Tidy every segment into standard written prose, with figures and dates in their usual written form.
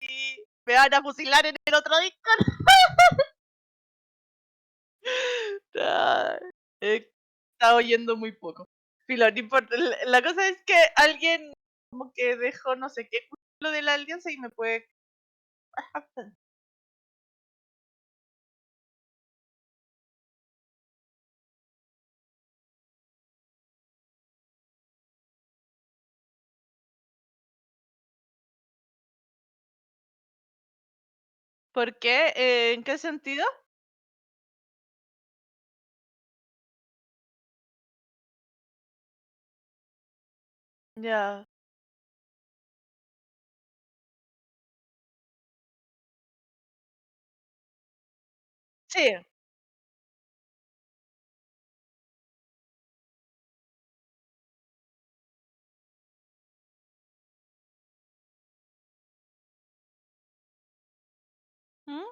Y me van a fusilar en el otro Discord. Ay, he estado oyendo muy poco. Filo, no importa. La cosa es que alguien como que dejó no sé qué lo de la alianza y me puede. ¿Por qué? ¿En qué sentido? Ya. Sí. ¿Mm?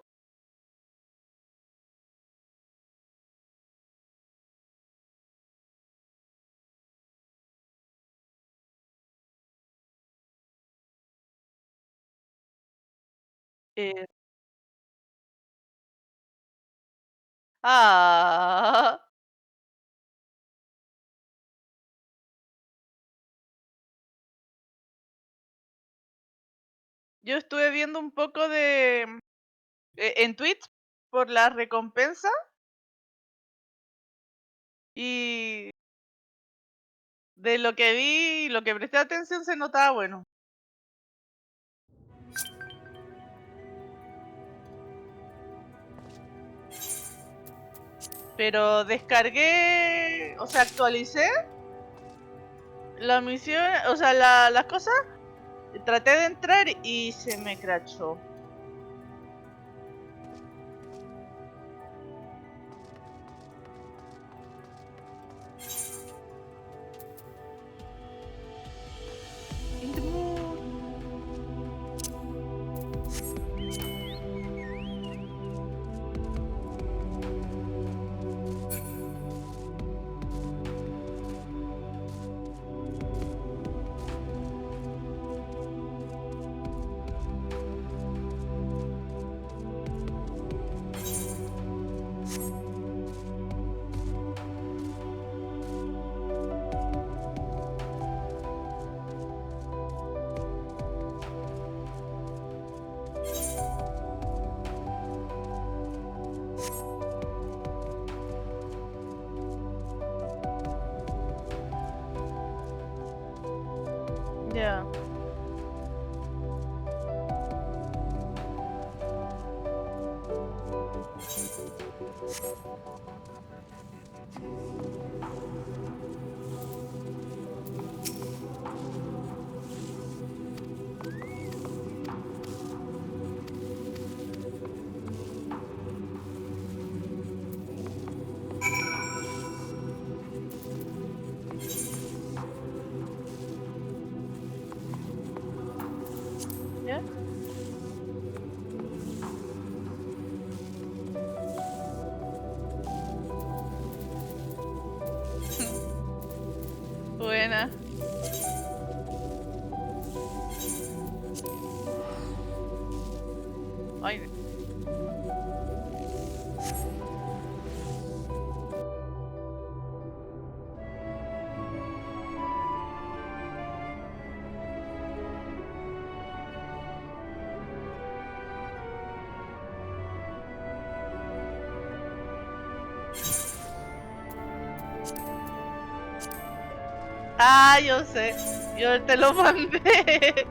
Eh, ah, yo estuve viendo un poco de en Twitch por la recompensa y de lo que vi y lo que presté atención se notaba bueno. Pero descargué, o sea, actualicé la misión, o sea, las cosas, traté de entrar y se me crachó. In the mood. Ya. ¿Ya? Buena. Ay, ah, yo sé. Yo te lo mandé.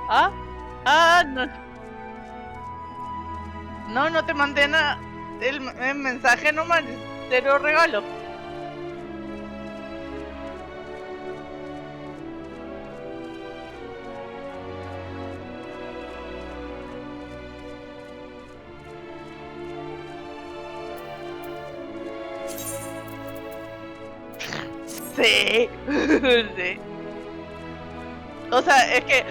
¿Ah? Ah, no. No, no te mandé nada. El mensaje nomás, te lo regalo. Sí, sí. O sea, es que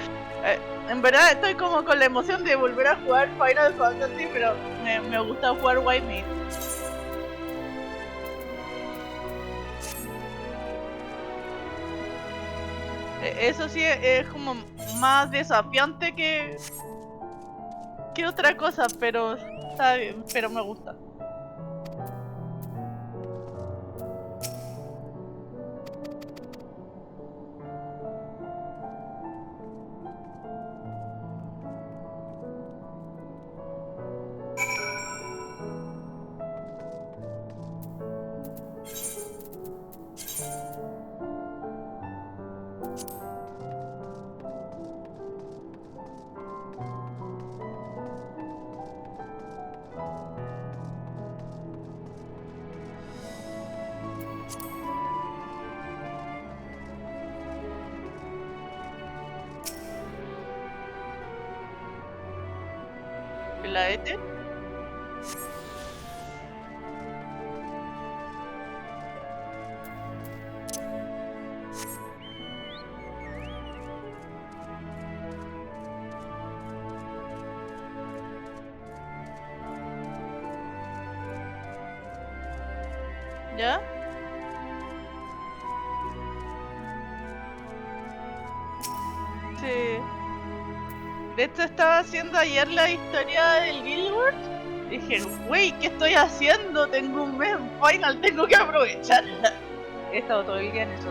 en verdad estoy como con la emoción de volver a jugar Final Fantasy, pero me gusta jugar White Meat. Eso sí es como más desafiante que otra cosa, pero está bien, pero me gusta. ¿La ET? ¿Ya? Sí. De hecho estaba haciendo ayer la historia del Guild. Dije, wey, ¿qué estoy haciendo? Tengo un mes en Final, tengo que aprovechar. He estado todo el día en eso.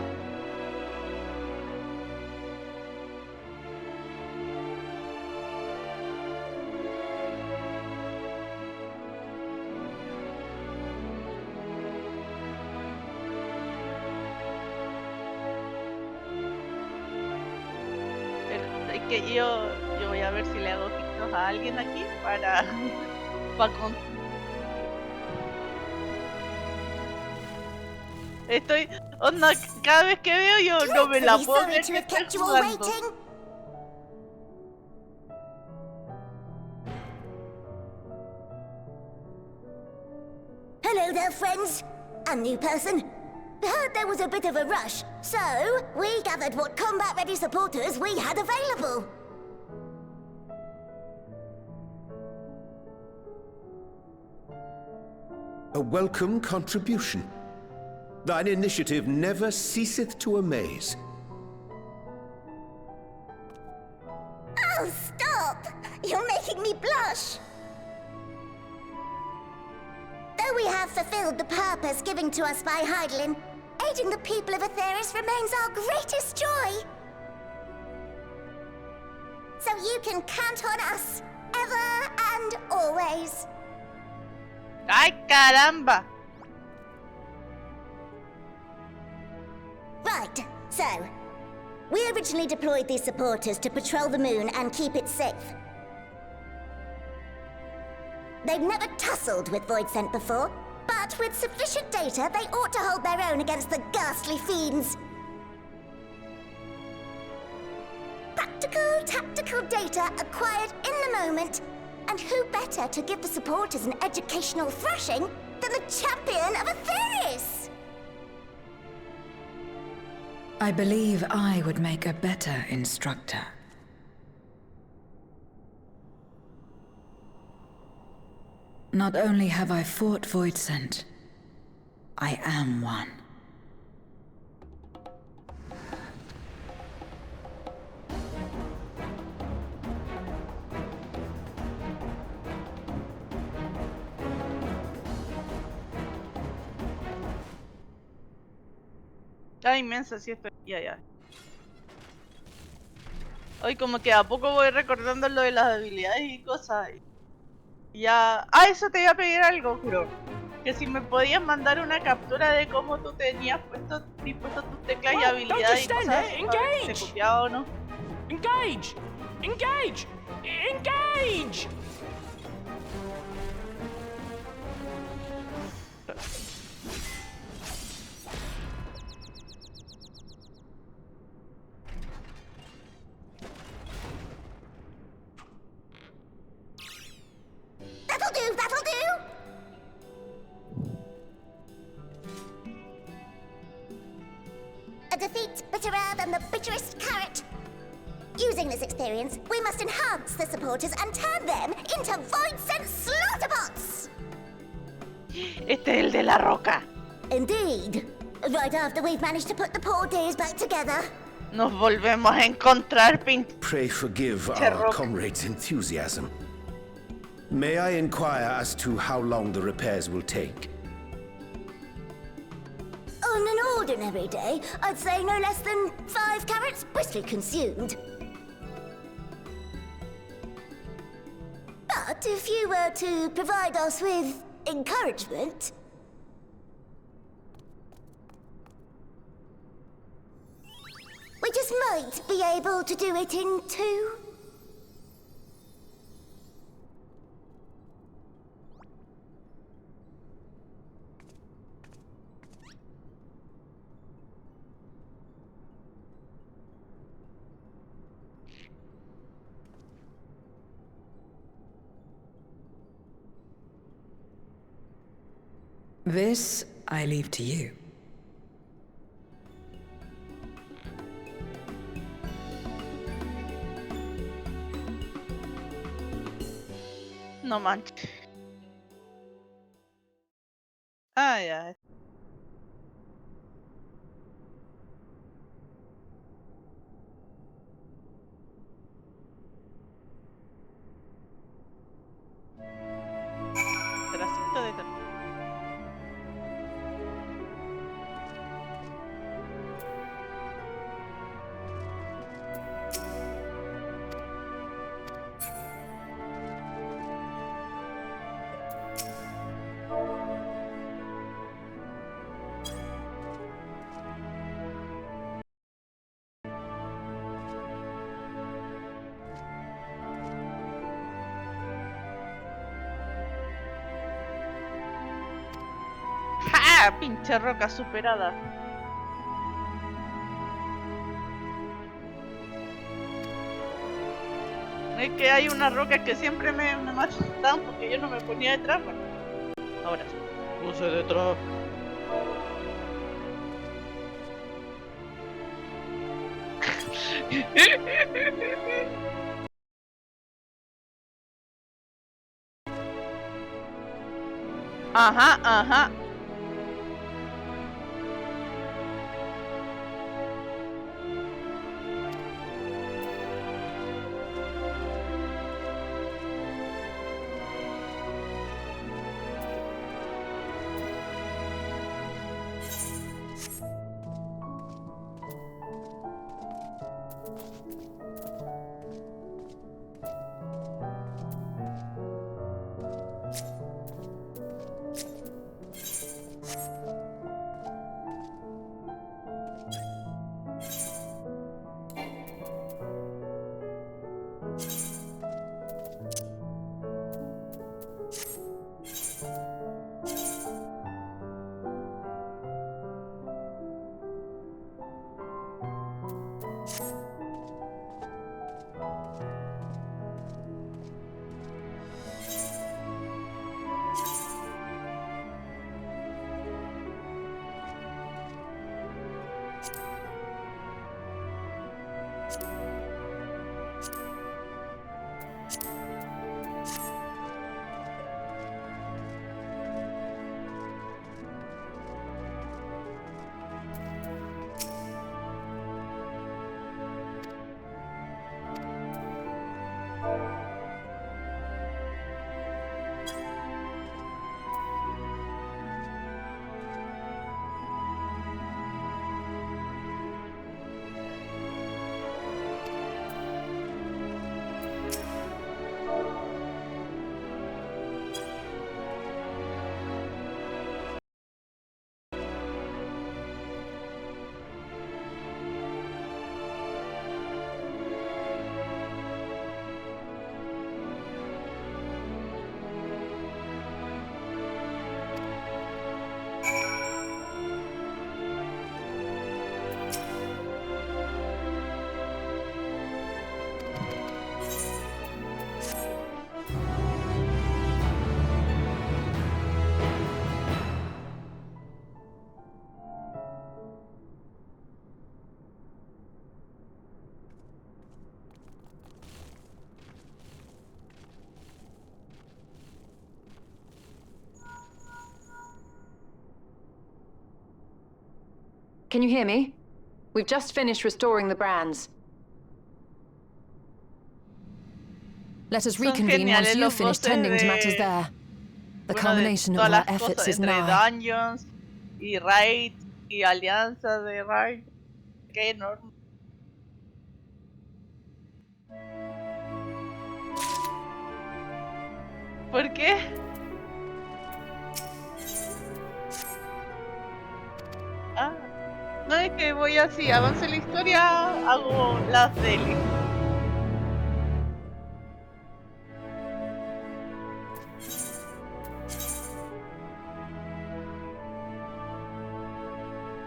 Es que yo voy a ver si le hago ojitos a alguien aquí para con... Estoy, onda, cada vez que veo yo no me la puedo creer que esté jugando. Hello there, friends. A new person. Heard there was a bit of a rush, so we gathered what combat-ready supporters we had available. A welcome contribution. Thine initiative never ceaseth to amaze. Oh, stop! You're making me blush! Though we have fulfilled the purpose given to us by Hydaelyn, aiding the people of Aetheris remains our greatest joy. So you can count on us, ever and always. ¡Ay, caramba! Right, so... we originally deployed these supporters to patrol the moon and keep it safe. They've never tussled with Voidsent before, but with sufficient data, they ought to hold their own against the ghastly fiends. Practical, tactical data acquired in the moment, and who better to give the supporters an educational thrashing than the champion of Aetheris? I believe I would make a better instructor. Not only have I fought Voidsent, I am one. Está inmensa, sí, estoy... Ya. Hoy como que a poco voy recordando lo de las habilidades y cosas. Ya... Ah, eso te iba a pedir algo, juro. Que si me podías mandar una captura de cómo tú tenías dispuestos tus teclas y habilidades y cosas, a ver si se copiaba o no. Engage! Engage! Engage! That'll do, that'll do! A defeat bitterer than the bitterest carrot. Using this experience, we must enhance the supporters and turn them into void-sent slaughterbots! Este es el de la roca. Indeed. Right after we've managed to put the poor dears back together. Nos volvemos a encontrar, Pray forgive Pinche our roca. comrade's enthusiasm. May I inquire as to how long the repairs will take? On an ordinary day, I'd say no less than 5 carrots briskly consumed. But if you were to provide us with encouragement... we just might be able to do it in 2. This I leave to you. No manches. Ay, ay. Tracito de ¡Ja! Pinche roca superada. Es que hay una roca que siempre me matan porque yo no me ponía detrás. Bueno, ahora sí. Puse detrás. Ajá, ajá. can you hear me? We've just finished restoring the brands. Let us Son reconvene once geniales you've los finished voces tending to de- matters there. The bueno, de culmination of todas our las efforts cosas is entre nigh. Dungeons y Raid y Alianza de Raid. Qué enorme. ¿Por qué? Ah, no es que voy así, avance la historia, hago las daily.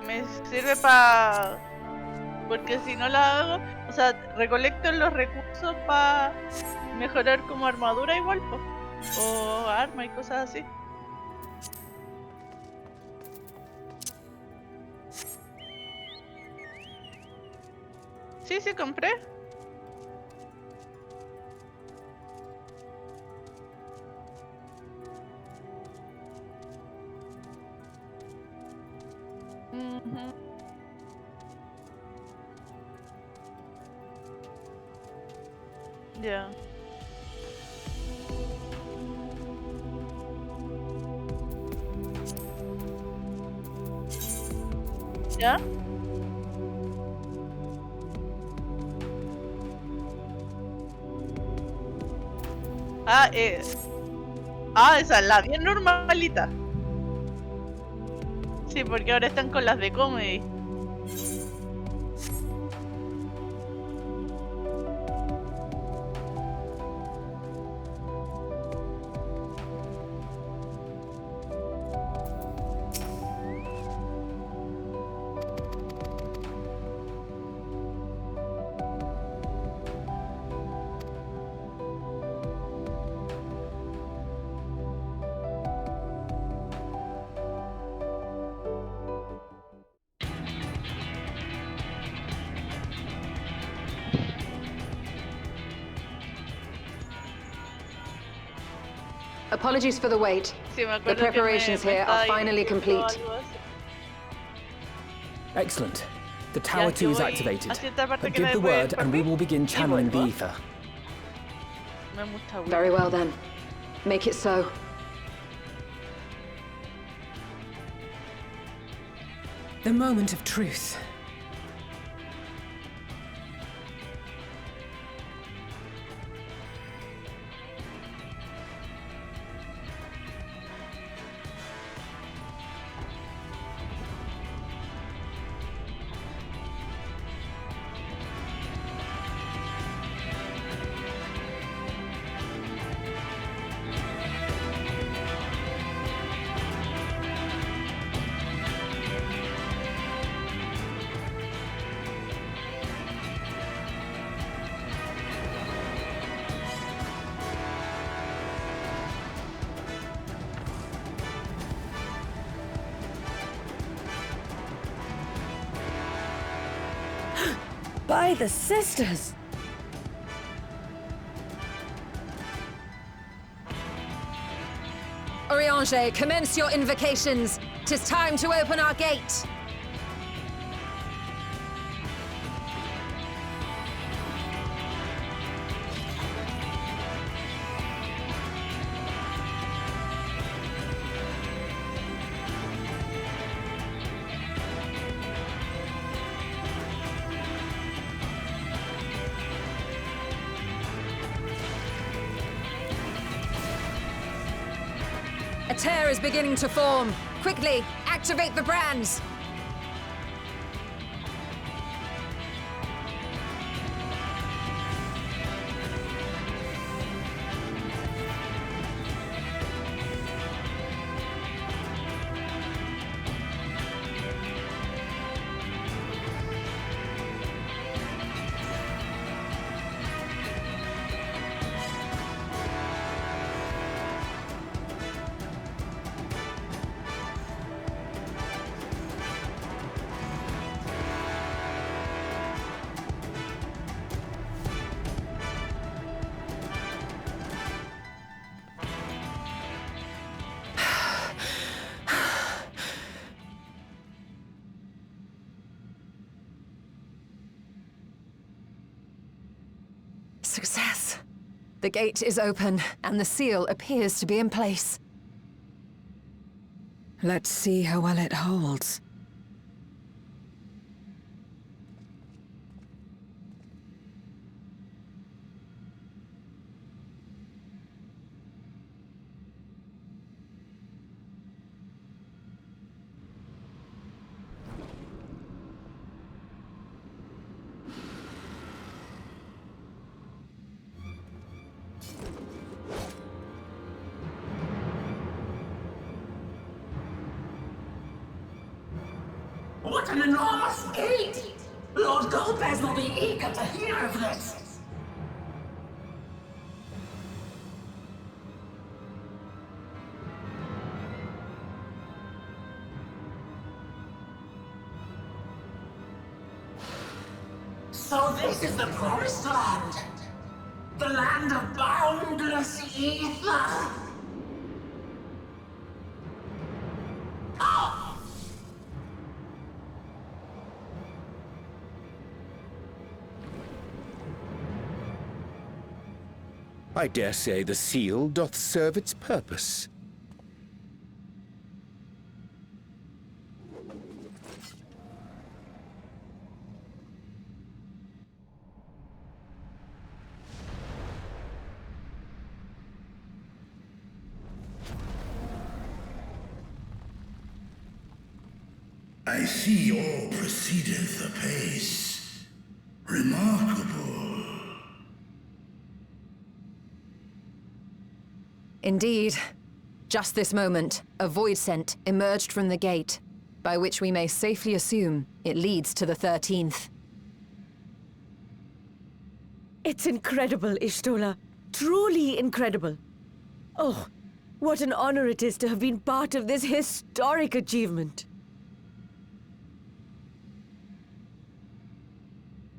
Me sirve para... Porque si no la hago, o sea, recolecto los recursos para mejorar como armadura igual, po. O arma y cosas así. Sí, sí, compré. Ujú. Ya. ¿Ya? Ah, esa es la bien normalita. Sí, porque ahora están con las de comedy. Apologies for the wait. Sí, me The acuerdo preparations que me here are estaba finally diciendo complete. algo así. Excellent. The Ya, Tower yo 2 is voy activated. a cierta parte que Give la the voy a word and we dormir will begin y channeling the vuelvo. ether. No hay mucha agüita. Very well then. Make it so. The moment of truth. By the sisters! Oriange, commence your invocations. 'Tis time to open our gate. A tear is beginning to form. Quickly, activate the brands. The gate is open, and the seal appears to be in place. Let's see how well it holds. What an enormous gate! Lord Golbez will be eager to hear of this! So this is the Promised Land! The land of boundless ether! I dare say the seal doth serve its purpose. I see all proceedeth apace. Remarkable. Indeed. Just this moment, a void scent emerged from the gate, by which we may safely assume it leads to the 13th. It's incredible, Y'shtola. Truly incredible. Oh, what an honor it is to have been part of this historic achievement.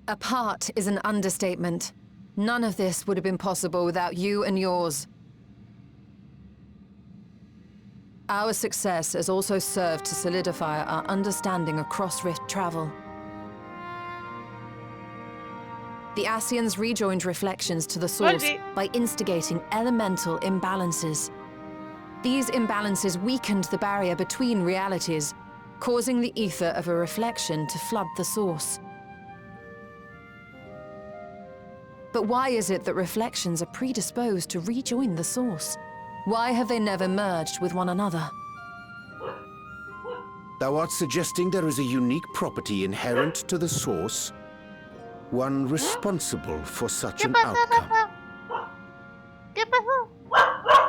A part is an understatement. None of this would have been possible without you and yours. Our success has also served to solidify our understanding of cross-rift travel. The Ascians rejoined reflections to the source by instigating elemental imbalances. These imbalances weakened the barrier between realities, causing the ether of a reflection to flood the source. But why is it that reflections are predisposed to rejoin the source? Why have they never merged with one another? Thou art suggesting there is a unique property inherent to the source, one responsible for such an outcome.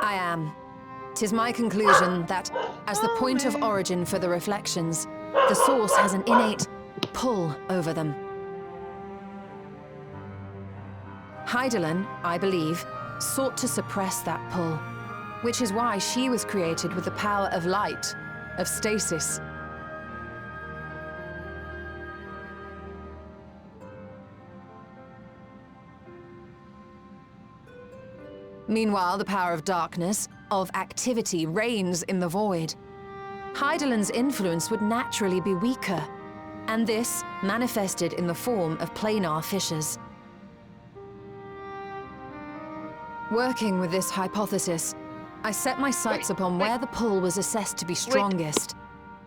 I am. 'Tis my conclusion that, as the point of origin for the reflections, the source has an innate pull over them. Hydaelyn, I believe, sought to suppress that pull, which is why she was created with the power of light, of stasis. Meanwhile, the power of darkness, of activity, reigns in the void. Hydaelyn's influence would naturally be weaker, and this manifested in the form of planar fissures. Working with this hypothesis, I set my sights upon where the pull was assessed to be strongest,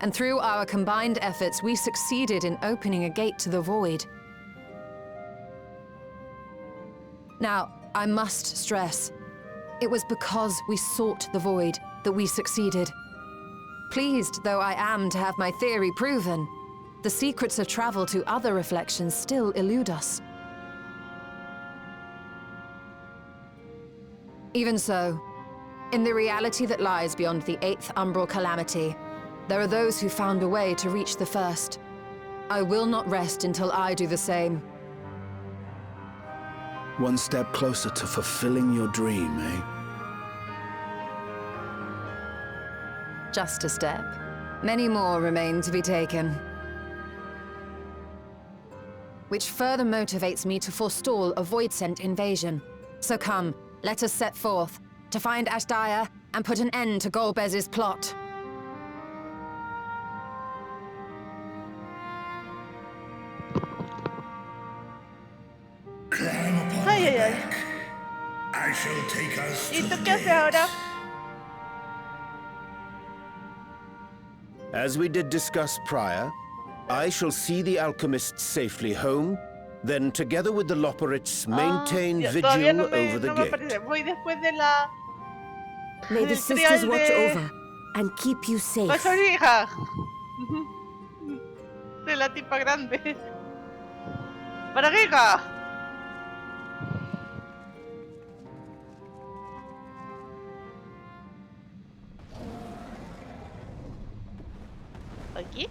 and through our combined efforts, we succeeded in opening a gate to the void. Now, I must stress, it was because we sought the void that we succeeded. Pleased though I am to have my theory proven, the secrets of travel to other reflections still elude us. Even so, in the reality that lies beyond the 8th umbral calamity, there are those who found a way to reach the first. I will not rest until I do the same. One step closer to fulfilling your dream, eh? Just a step. Many more remain to be taken. Which further motivates me to forestall a void-sent invasion. So come, let us set forth, to find Ashdaya and put an end to Golbez's plot. Climb upon my back I shall take us ¿Y to tú the qué haces ahora? As we did discuss prior, I shall see the alchemists safely home, then together with the Loporrits maintain Todavía vigil no me, over the no me gate. aparece. Voy después de la... May the del sisters trial watch de... over and keep you safe. La hija. De la tipa grande. ¿Para qué, hija? ¿Aquí?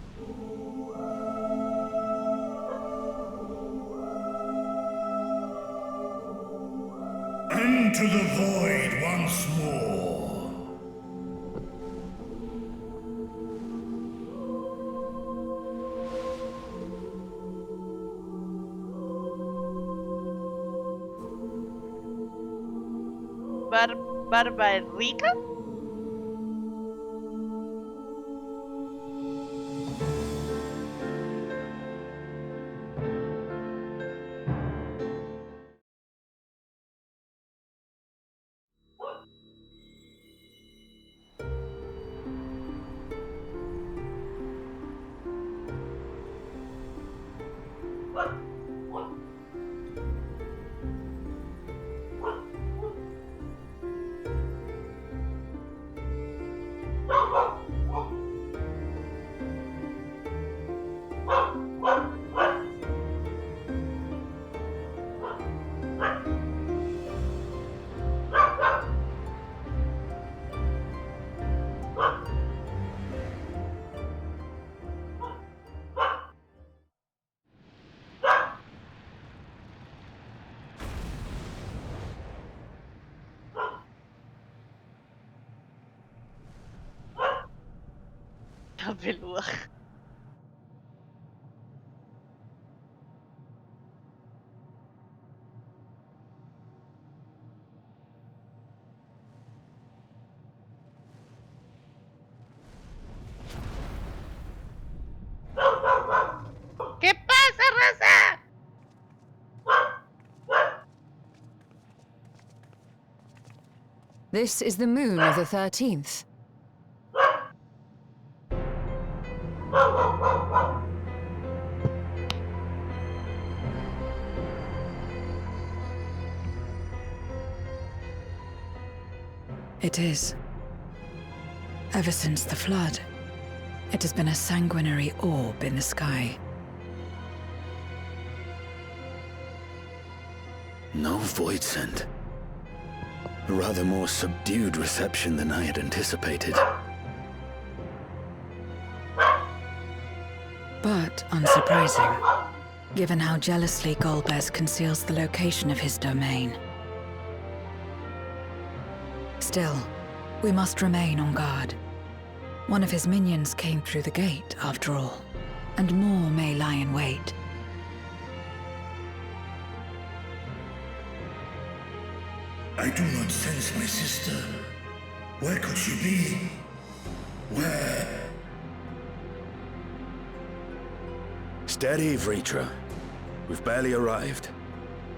Into the void once more. ¿Barbarica? La peluda. ¿Qué pasa, raza? This is the moon of the 13th. It is. Ever since the flood, it has been a sanguinary orb in the sky. No void scent. A rather more subdued reception than I had anticipated. But unsurprising, given how jealously Golbez conceals the location of his domain. Still, we must remain on guard. One of his minions came through the gate, after all, and more may lie in wait. I do not sense my sister. Where could she be? Where? Steady, Vritra. We've barely arrived.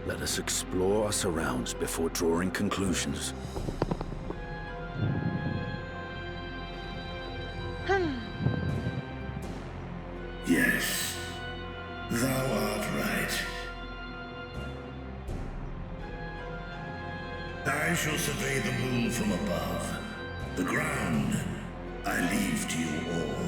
Let us explore our surrounds before drawing conclusions. Yes, thou art right. I shall survey the moon from above. The ground I leave to you all.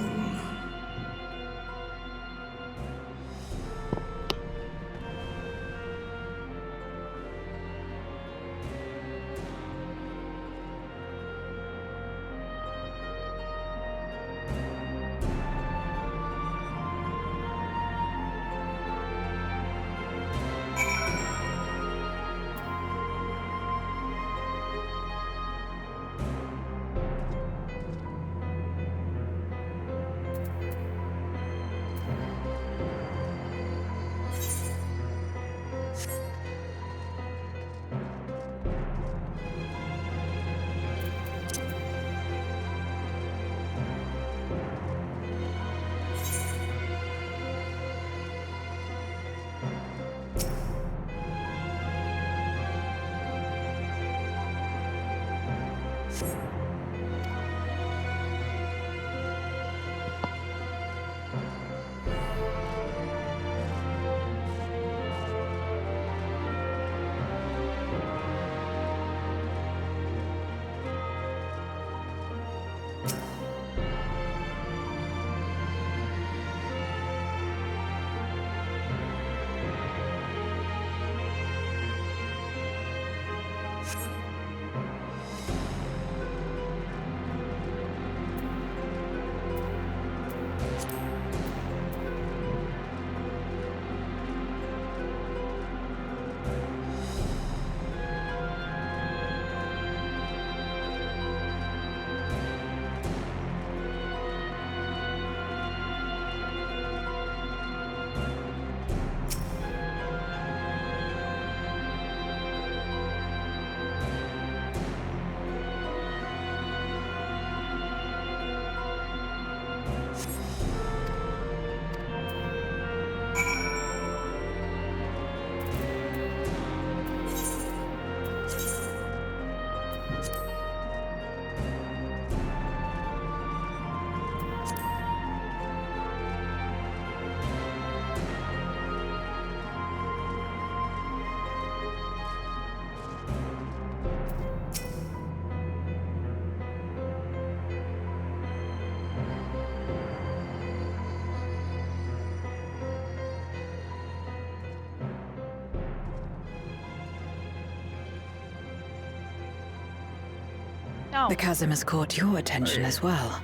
No. The chasm has caught your attention as well.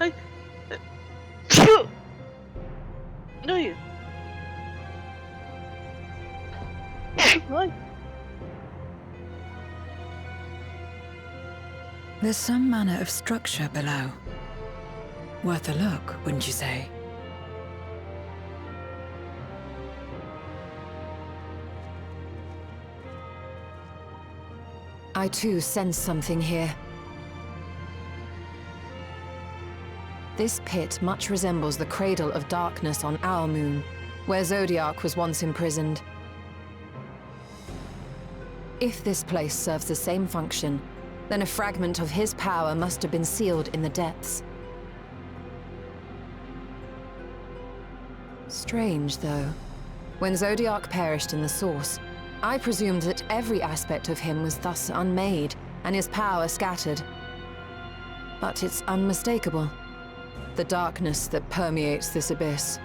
Ay. Ay. Ay. There's some manner of structure below. Worth a look, wouldn't you say? I too sense something here. This pit much resembles the Cradle of Darkness on our moon, where Zodiac was once imprisoned. If this place serves the same function, then a fragment of his power must have been sealed in the depths. Strange, though. When Zodiac perished in the Source, I presumed that every aspect of him was thus unmade, and his power scattered. But it's unmistakable. The darkness that permeates this abyss.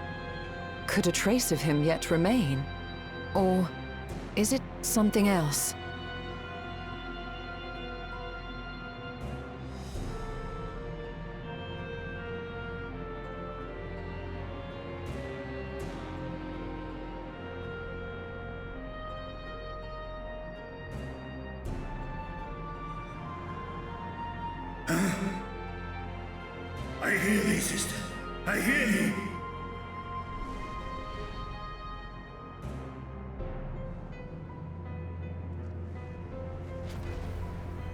Could a trace of him yet remain? Or is it something else? I hear thee, sister. I hear thee.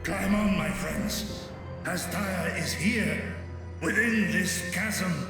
Climb on, my friends. Astaya is here, within this chasm.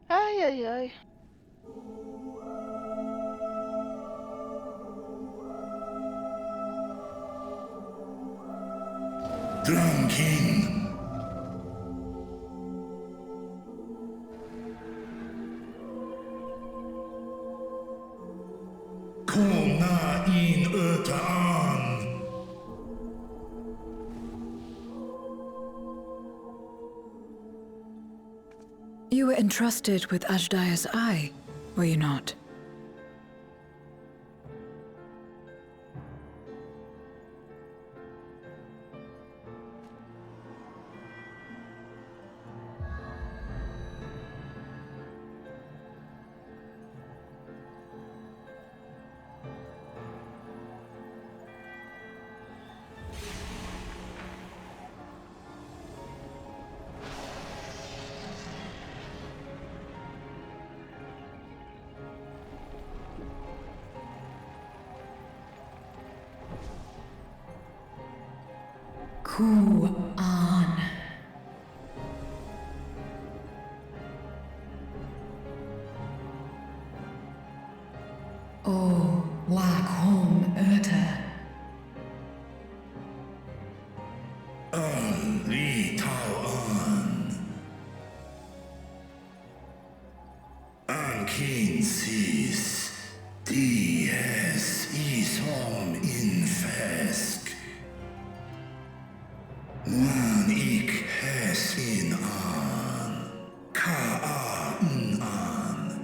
Ay, ay, ay. Drown King. Kom na in ötaan. You were entrusted with Ajdaya's eye, were you not? Ku-an. O Wakhom Urta. Li Tao An. King Sis. Dies Isom Infesk. Wan ik hes in an, ka an,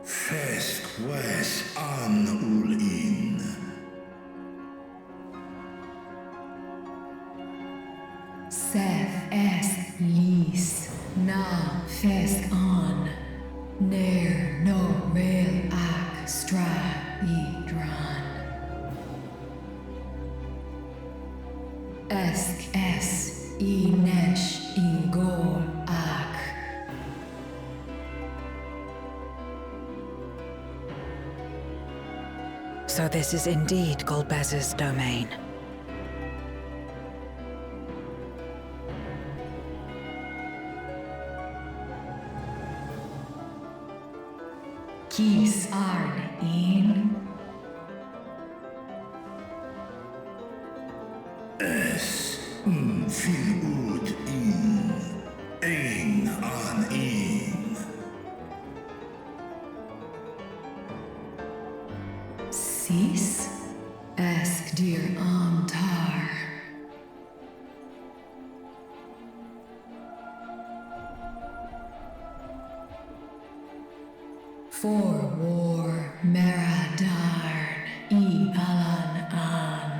fesk wes an ul in. Seth es lis na fesk an. Ner no rel ak stra I dran. Esk es I nesh I gol ak. So this is indeed Golbez's domain. Kis Arn in. Es fil ud in. Ein an in. Sis? Ask dear Antar. For war Meradarn I Alan An.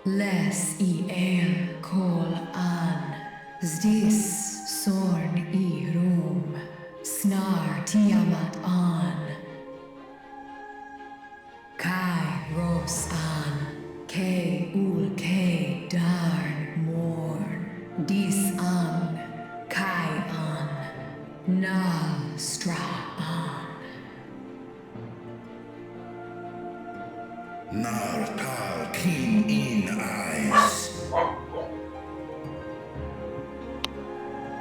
Les I El Kol An. Zdis Sorn I Rum. Snar Tiamat An. Kai Ros An. K Ul K Darn Morn. Dis An. Kai An. Nal Stra An. Nar tal kin in eyes.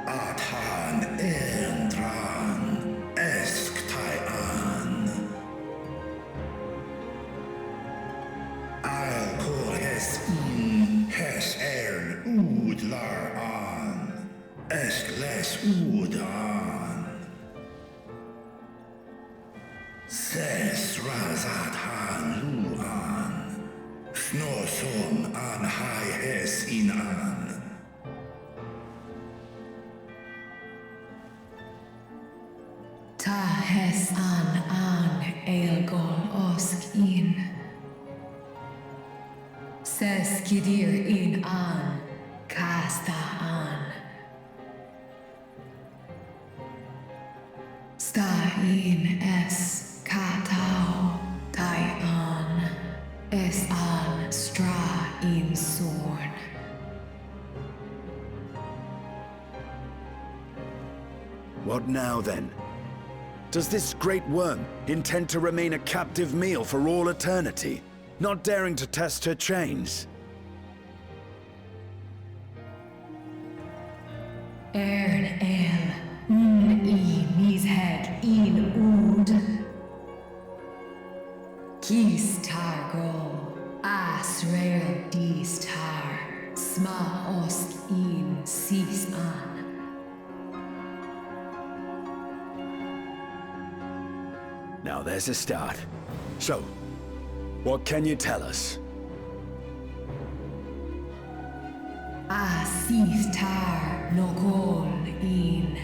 Athan endran. Esk tai an. I'll call hes in. Hes ern ud lar an. Esk les ud an. Ses razat han lu an. Snoson an hai hes in an. Ta hes an Elgol Osk in. Ses Kidir in an. Kasta an. Sta in es Katao Tai an. Es an Stra in Sorn. What now, then? Does this great worm intend to remain a captive meal for all eternity, not daring to test her chains? Ern El I Mishead in Ud. Kis Targol Asrael Distar. Sma Osk in Sis an. Now there's a start. So, what can you tell us? Asis Tar Nogol in.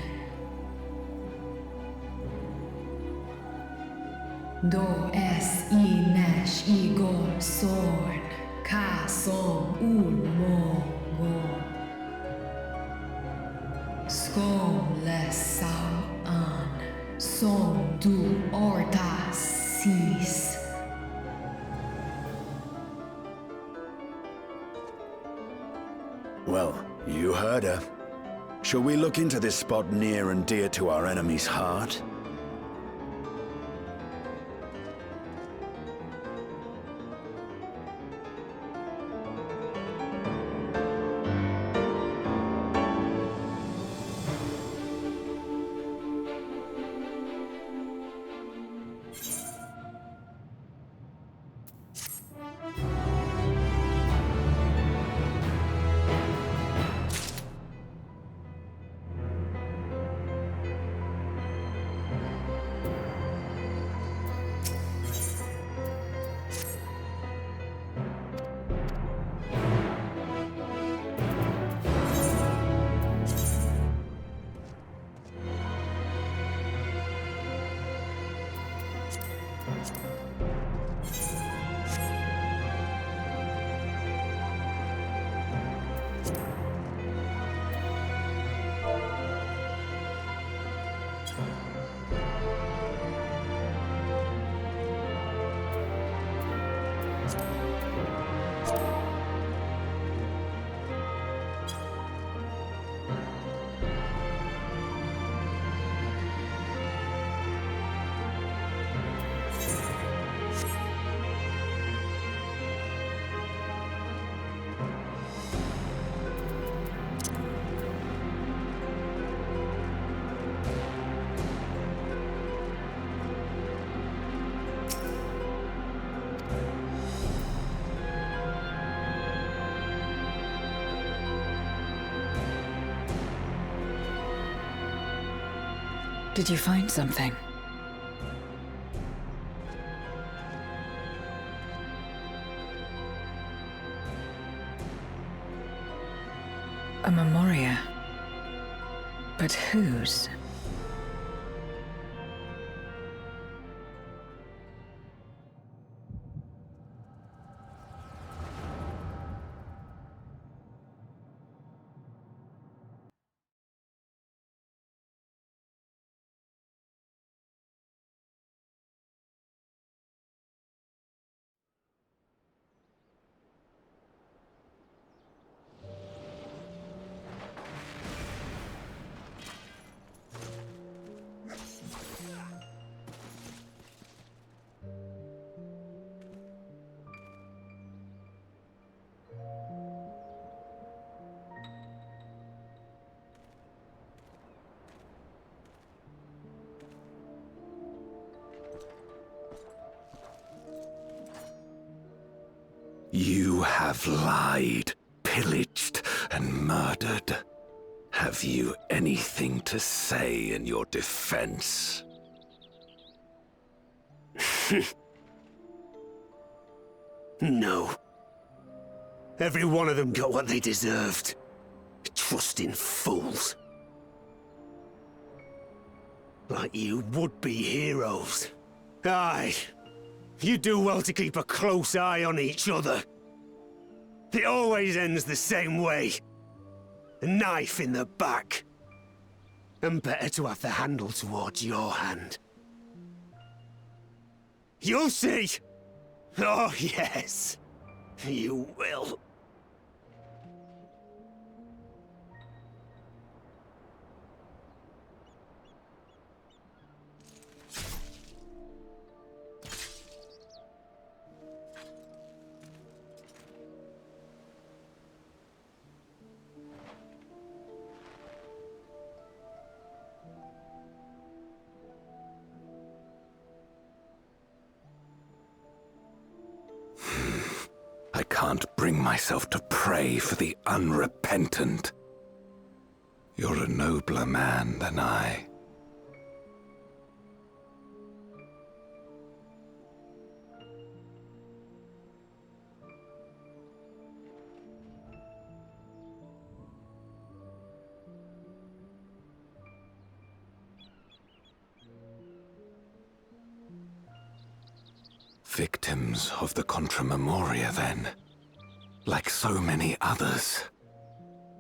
Do es I Nesh Igor Sorn. Ka Som Un Mo Go. Skom Les Sao An. Som Du Orta Sis. Well, you heard her. Shall we look into this spot near and dear to our enemy's heart? Did you find something? A Memoria. But whose? You have lied, pillaged, and murdered. Have you anything to say in your defense? No. Every one of them got what they deserved. Trusting fools. Like you would-be heroes. Aye. You do well to keep a close eye on each other. It always ends the same way. A knife in the back. And better to have the handle towards your hand. You'll see! Oh, yes. You will. I can't bring myself to pray for the unrepentant. You're a nobler man than I. Victims of the Contra Memoria, then. Like so many others.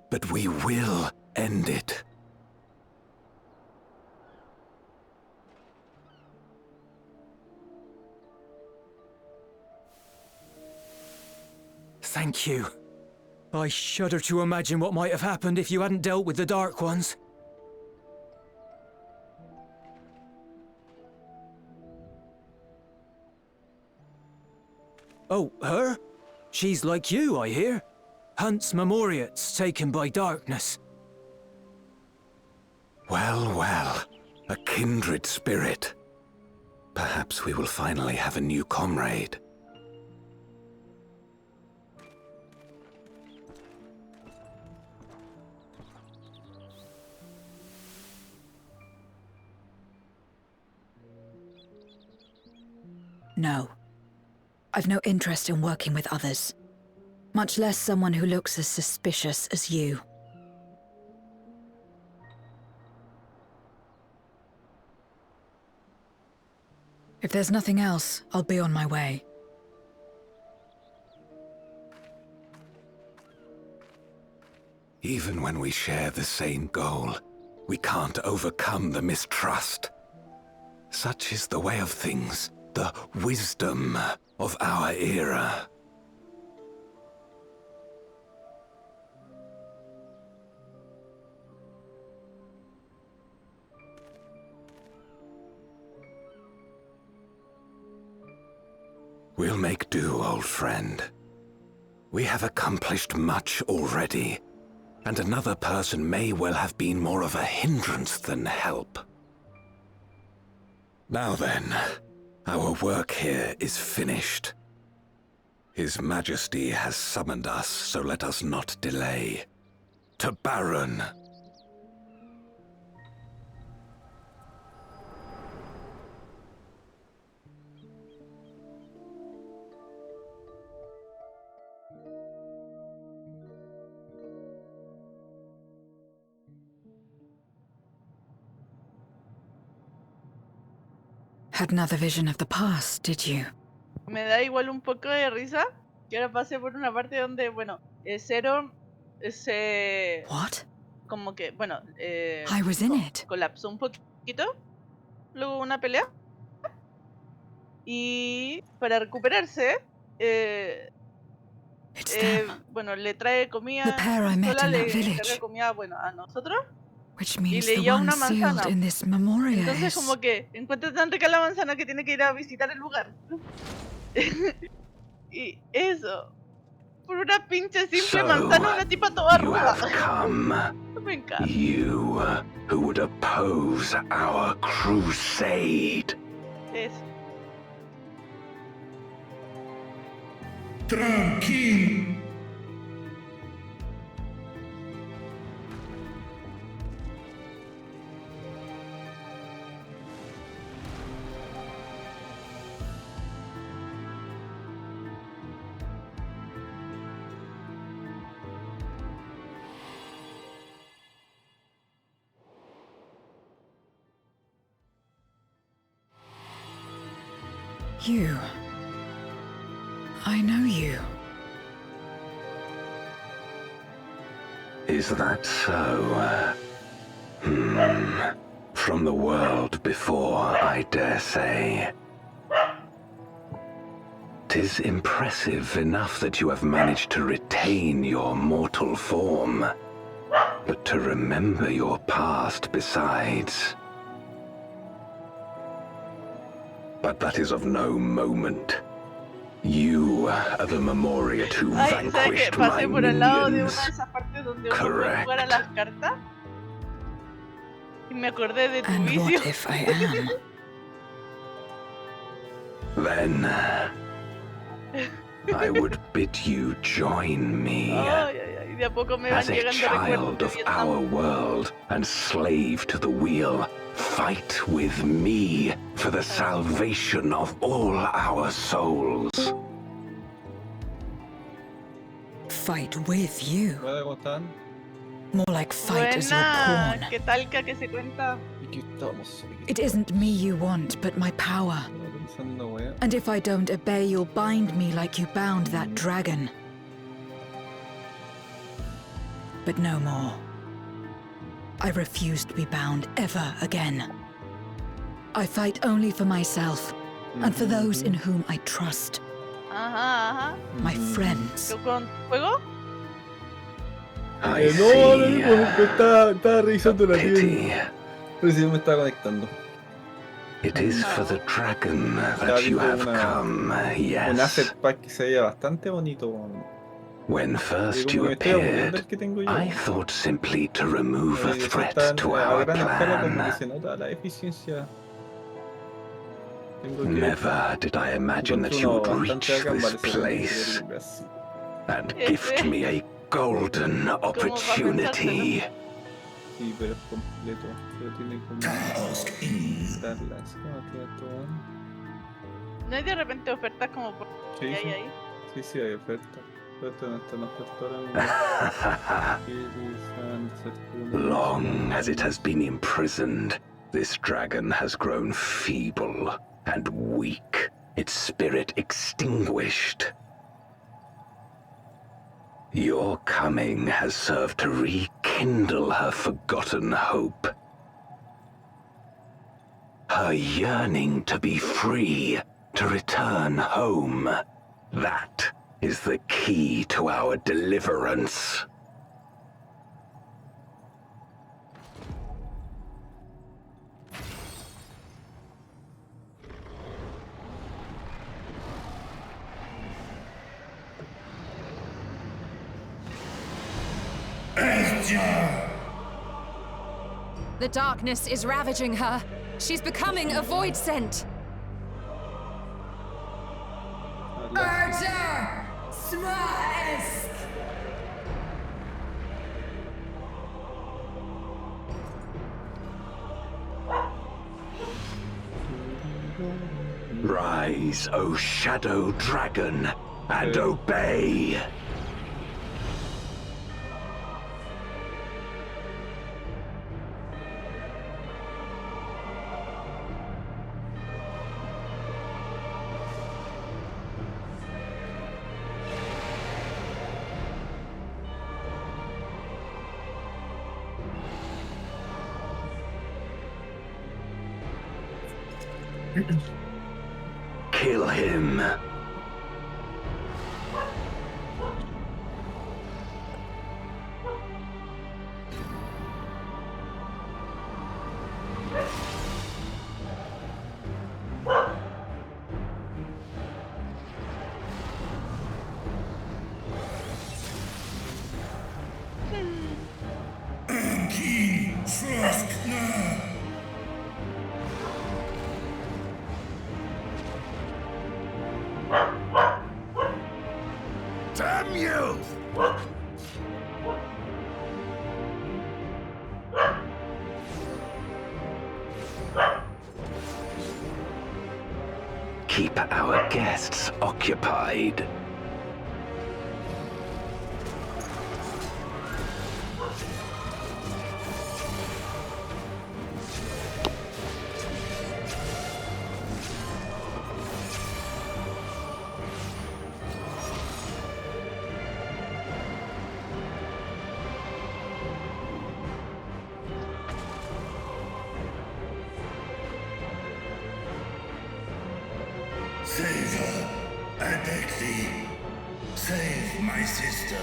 But we will end it. Thank you. I shudder to imagine what might have happened if you hadn't dealt with the Dark Ones. Oh, her? She's like you, I hear. Hunts Memoriats taken by darkness. Well, well. A kindred spirit. Perhaps we will finally have a new comrade. No. I've no interest in working with others. Much less someone who looks as suspicious as you. If there's nothing else, I'll be on my way. Even when we share the same goal, we can't overcome the mistrust. Such is the way of things, the wisdom of our era. We'll make do, old friend. We have accomplished much already, and another person may well have been more of a hindrance than help. Now then, our work here is finished. His Majesty has summoned us, so let us not delay. To Baron! Had another vision of the past, did you? Me da igual un poco de risa que ahora pasé por una parte donde, bueno, Zero se... What? Como que, bueno, I was in it. colapsó un poquito, luego una pelea, y para recuperarse, It's them. bueno, le trae comida, The pair I met sola in le that village. encarga comida, bueno, a nosotros, Which y means le the lleva one una sealed manzana. in this memoria Entonces is... como que encuentra tan rica la manzana que tiene que ir a visitar el lugar. Y eso, por una pinche simple manzana, una tipa toda You ruda. have come. Me encanta. You who would oppose our crusade. Eso. Tranquilo. You. I know you. Is that so? From the world before, I dare say. 'Tis impressive enough that you have managed to retain your mortal form, but to remember your past besides. But that is of no moment. You are the Memoriat who Ay, ¿sabes qué? vanquished Pasé my por al lado de una de minions. esas partes donde uno puede jugar a las cartas. Y me acordé de tu And vicio. what if I am? Then I would bid you join me. Ay, ay, ay, de a poco me van As a llegando child recuerdos de of Vietnam. our world and slave to the wheel, fight with me for the salvation of all our souls. Fight with you. Hola, ¿cómo están? More like fight as your Buena, pawn. ¿qué tal que se cuenta? Aquí estamos. It isn't me you want, but my power. Estaba pensando, wea. And if I don't obey, you'll bind me like you bound that dragon. But no more. I refuse to be bound ever again. I fight only for myself, and for those in whom I trust. Ajá, ajá. My friends. ¿Yo con juego? I No, see. estaba revisando la Pity. tele. Recién me estaba conectando. It is for the dragon Estaba that you viendo have come, un yes. asset pack que se veía bastante bonito. weón. When first Y como you que me estoy aburriendo appeared, el que tengo yo. I thought simply to remove a Y eso threat está to a our gran escala como que plan. se nota la eficiencia. Tengo que Never did I imagine that encontré you uno would bastante reach bacán, this parece que place debería así. and gift me a golden opportunity. Sí, pero es completo. Pero tiene como darlas. ¿Cómo queda todo? ¿No hay de repente ofertas como por Sí, qué hay sí. ahí? Sí, sí, hay oferta. Pero esto no está en oferta ahora mismo. Long as it has been imprisoned, this dragon has grown feeble and weak, its spirit extinguished. Your coming has served to rekindle her forgotten hope. Her yearning to be free, to return home. That is the key to our deliverance. The darkness is ravaging her. She's becoming a void scent. Archer! Smask! Rise, O Shadow Dragon, and obey! Kill him. King Froskna. Damn you! Keep our guests occupied. Save her, I beg thee. Save my sister.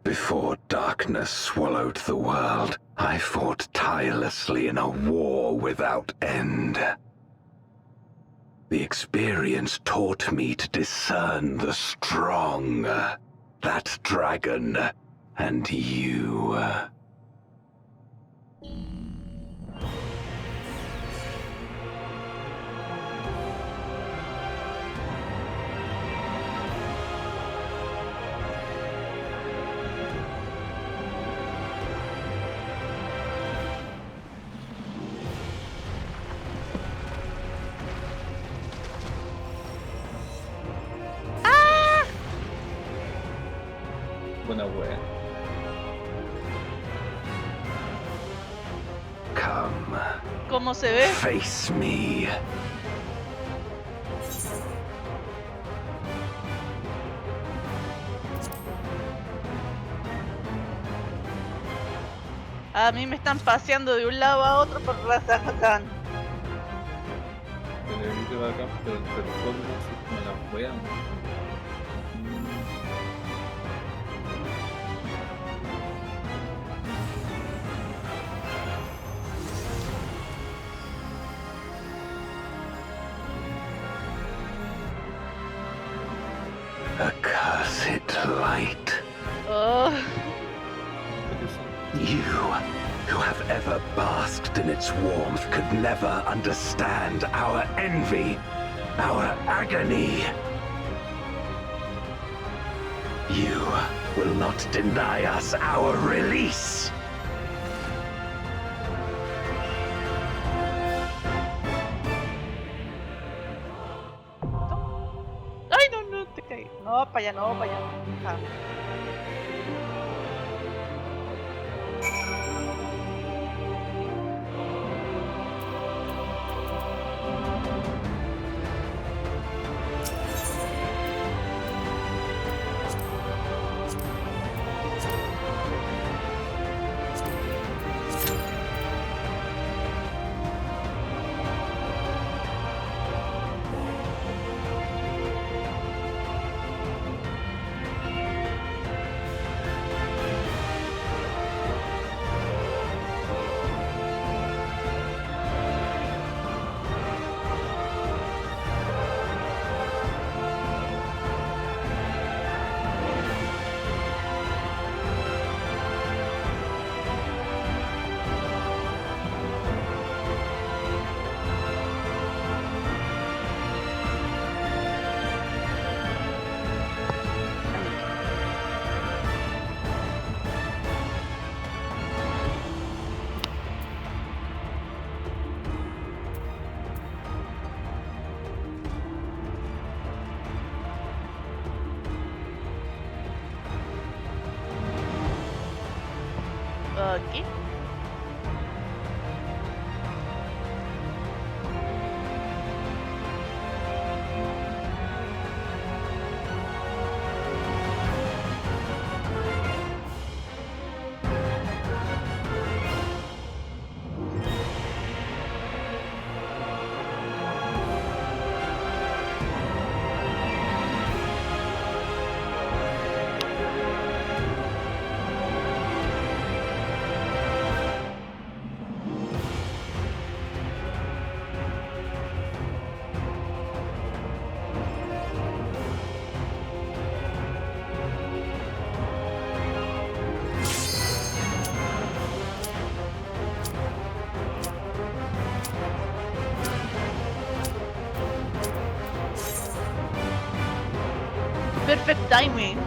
Before darkness swallowed the world, I fought tirelessly in a war without end. The experience taught me to discern the strong, that dragon, and you. Buena wea. Come. ¿Cómo se ve? Face me. A mí me están paseando de un lado a otro por Razahatan. El elite bacán, pero el performance es como la wea. Accursed light. Oh. You, who have ever basked in its warmth, could never understand our envy, our agony. You will not deny us our release. Ay, no, no, te caí. No, para allá, no, para allá. Ah. Ok. Perfect timing.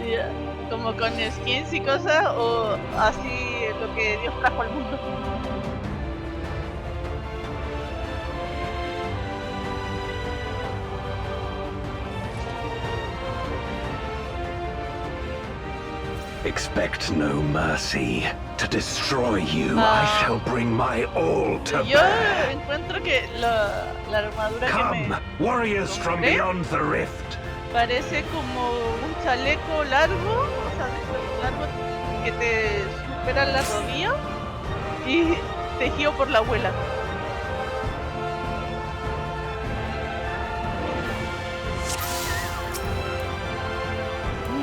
Yeah, como con skins y cosas, o así lo que Dios trajo al mundo. Expect no mercy. To destroy you, I shall bring my all to Yo bear. encuentro que la armadura Come, que me warriors from compré beyond the rift. parece como un chaleco largo, o sea, de esos largos que te supera la rodilla y tejido por la abuela.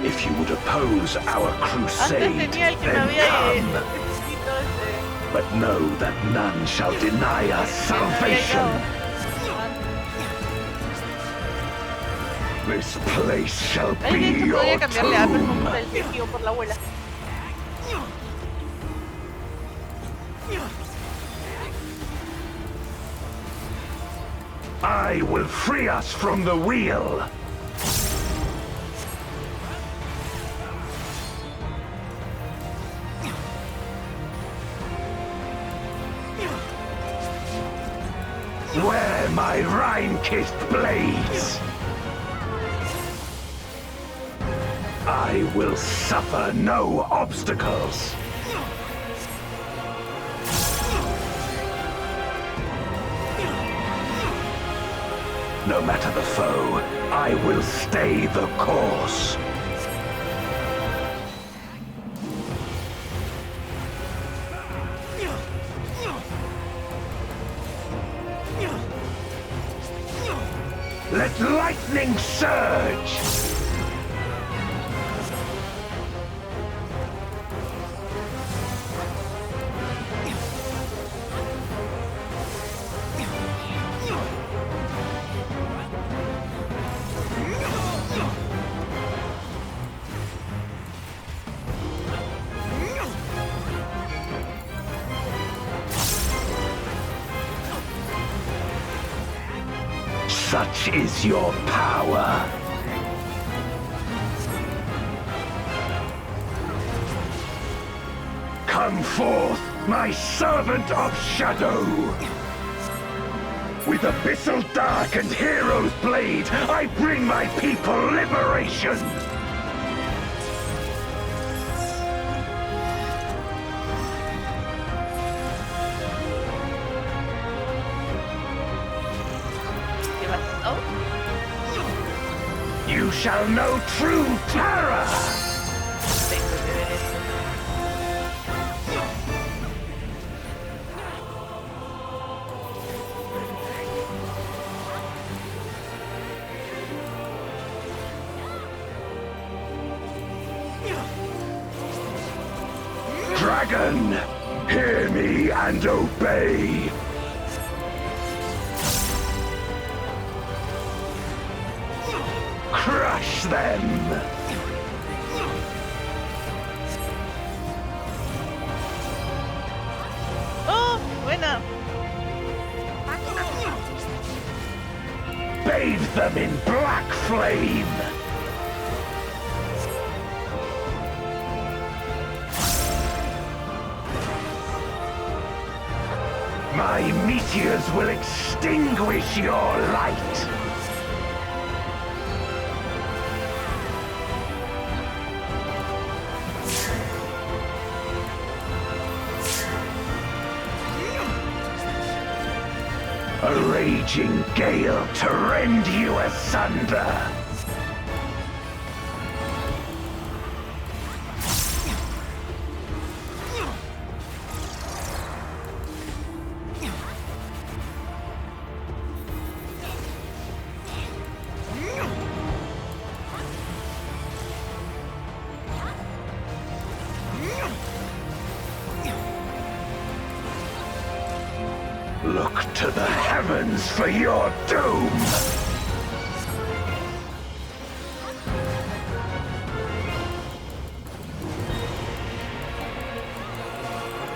If you would oppose our Antes crusade, tenía el que me then había come. escrito ese. But know that none shall deny us salvation. This place shall Ay, de be hecho your podría cambiarle a pero me tomb. gusta el tejido por la abuela. I will free us from the wheel. Where my Rhine-kissed blades. I will suffer no obstacles. No matter the foe, I will stay the course. Let lightning surge! Such is your power. Come forth, my servant of shadow! With abyssal dark and hero's blade, I bring my people liberation! You shall know true terror! Dragon, hear me and obey. Crush them! ¡Oh! Buena. Bathe them in black flame! My meteors will extinguish your light! A raging gale to rend you asunder! Look to the heavens for your doom!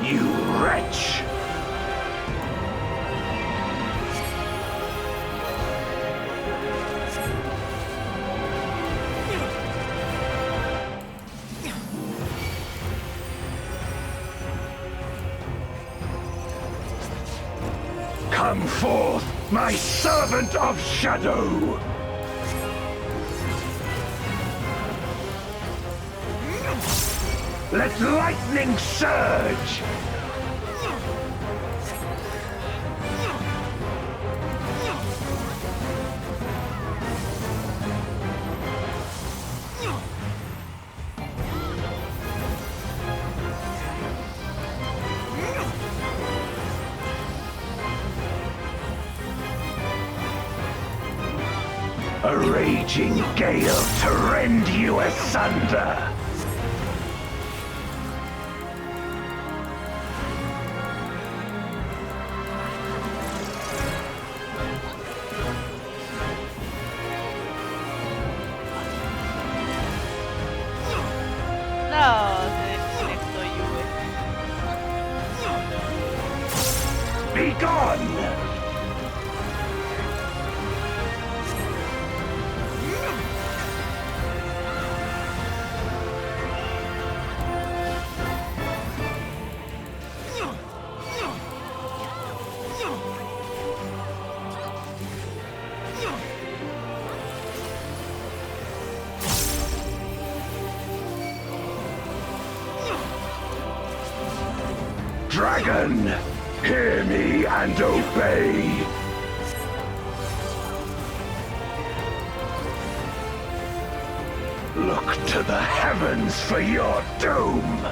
You wretch! Come forth, my servant of shadow! Let lightning surge! A raging gale to rend you asunder! No, desconecto Yue. Be gone! Dragon, hear me and obey! Look to the heavens for your doom!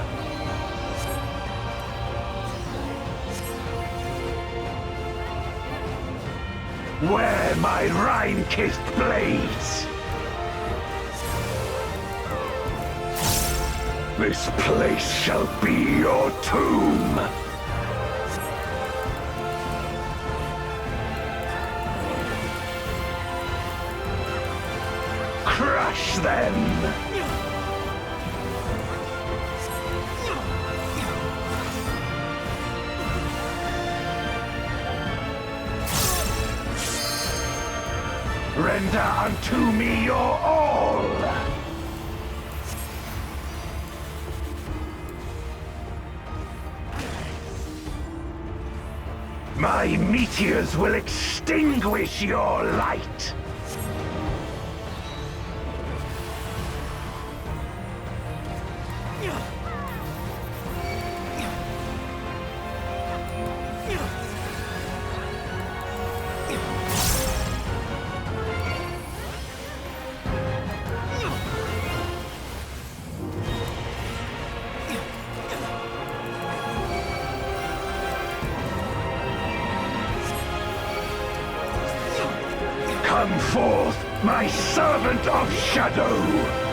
Wear my rime-kissed blades! This place shall be your tomb! Crush them! Render unto me your all! My meteors will extinguish your light! Come forth, my servant of shadow!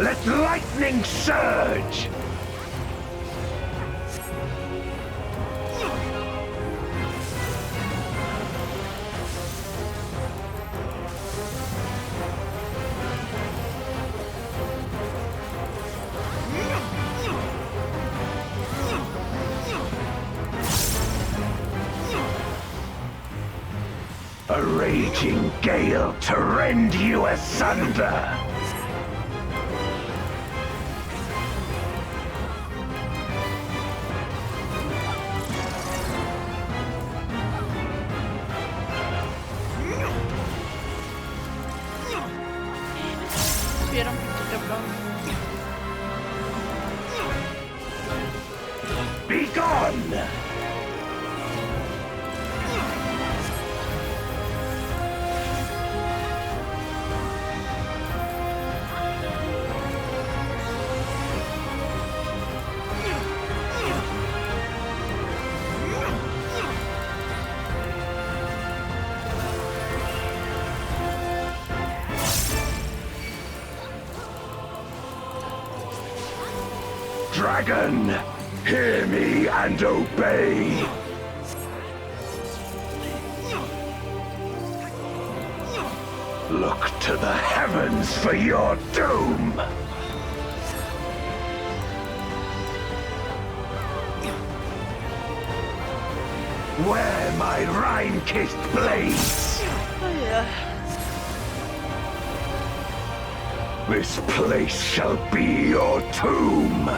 Let lightning surge! A raging gale to rend you asunder! Vieron que Be gone! Dragon, hear me and obey! Look to the heavens for your doom! Where my Rhine-kissed blades! Oh, yeah. This place shall be your tomb!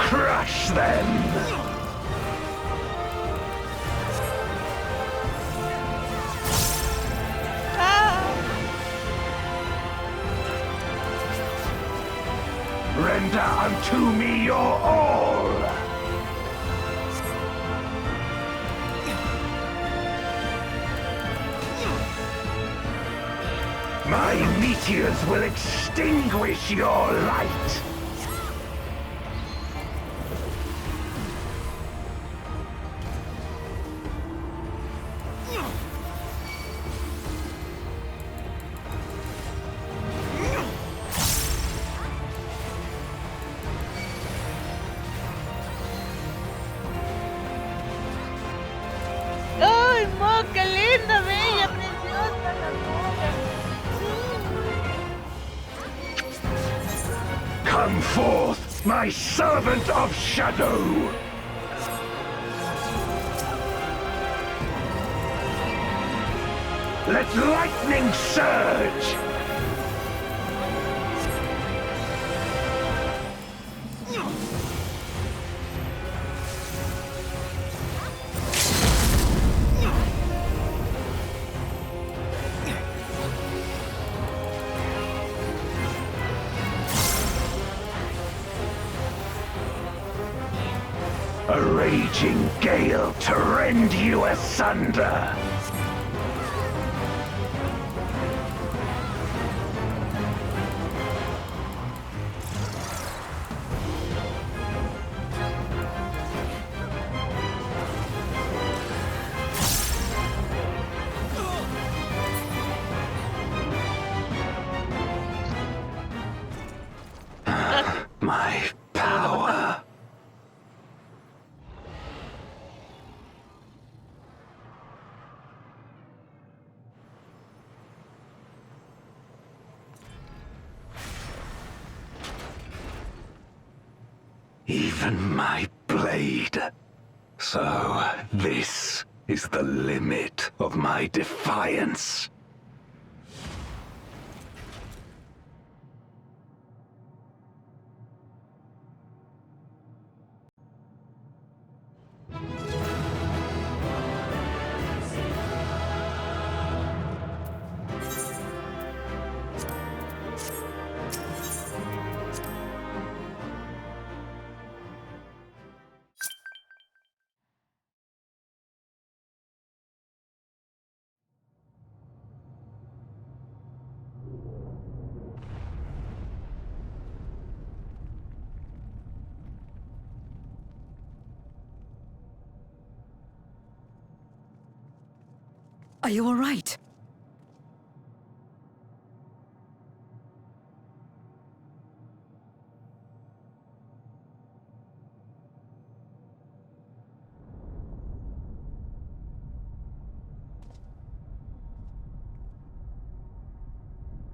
Crush them! Render unto me your all! My meteors will extinguish your light! ¡Ay, Mo, qué linda, bella, preciosa la mona! Come forth, my servant of shadow! Let lightning surge! A raging gale to rend you asunder! My power. Even my blade. So, this is the limit of my defiance. Are you all right?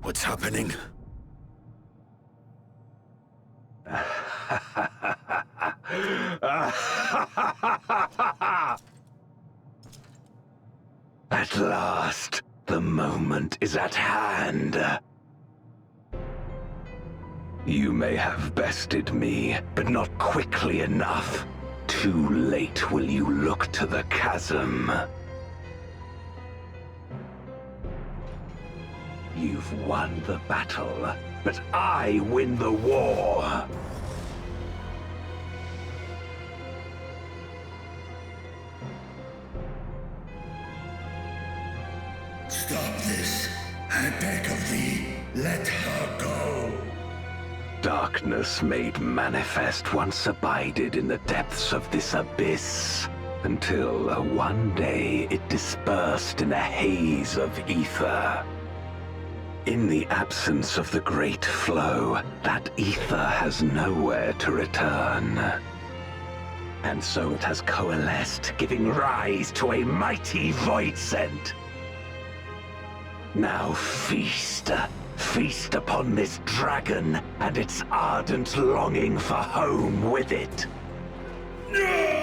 What's happening? At last, the moment is at hand. You may have bested me, but not quickly enough. Too late will you look to the chasm. You've won the battle, but I win the war. Stop this. I beg of thee, let her go. Darkness made manifest once abided in the depths of this abyss, until one day it dispersed in a haze of ether. In the absence of the great flow, that ether has nowhere to return. And so it has coalesced, giving rise to a mighty Voidsent. Now feast. Feast upon this dragon and its ardent longing for home with it. No!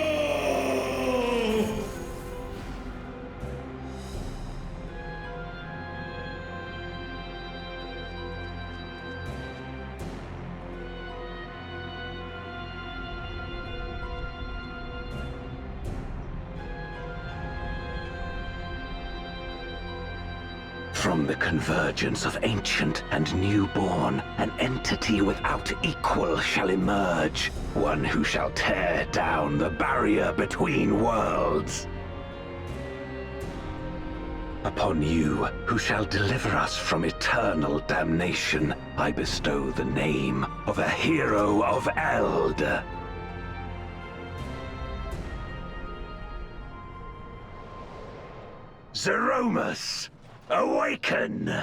From the convergence of ancient and newborn, an entity without equal shall emerge, one who shall tear down the barrier between worlds. Upon you, who shall deliver us from eternal damnation, I bestow the name of a hero of Eld. Zeromus! Awaken!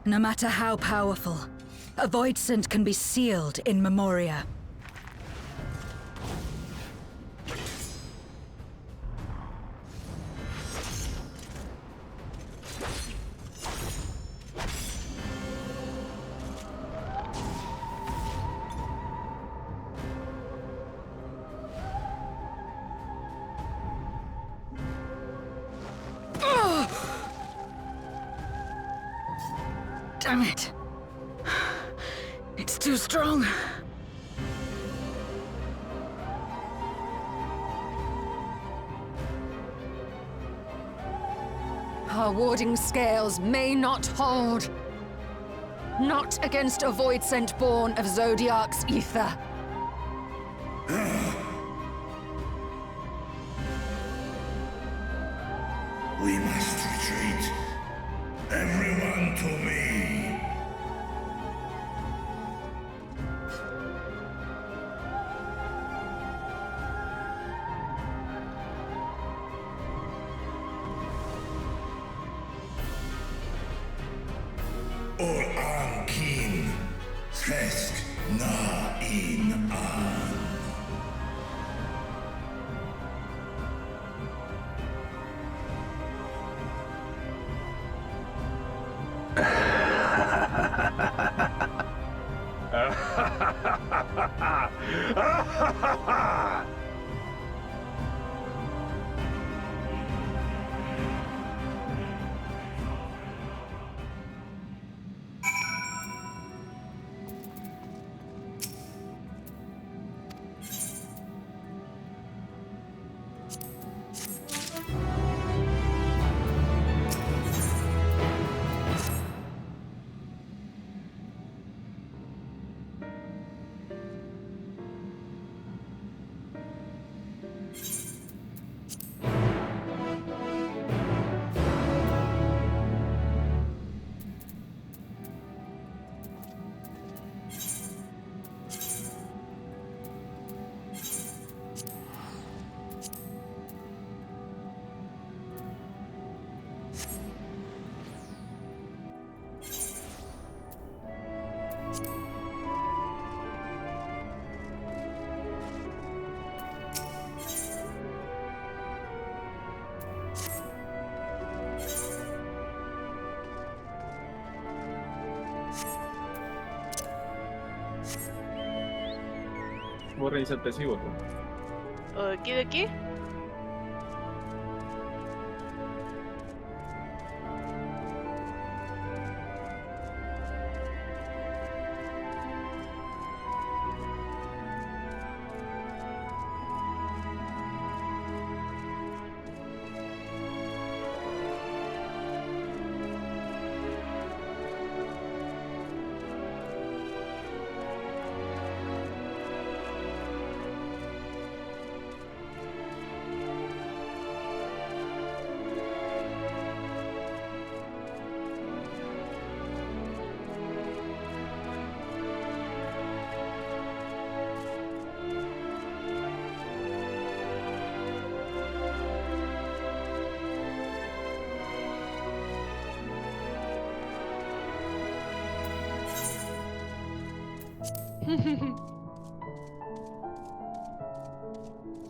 No matter how powerful, a Voidsent can be sealed in Memoria. Damn it. It's too strong. Our warding scales may not hold. Not against a Voidsent born of Zodiark's ether. We must retreat. Everyone to me. Or King, Fresk na in an. Voy a reiniciarte si voto. ¿Aquí de aquí?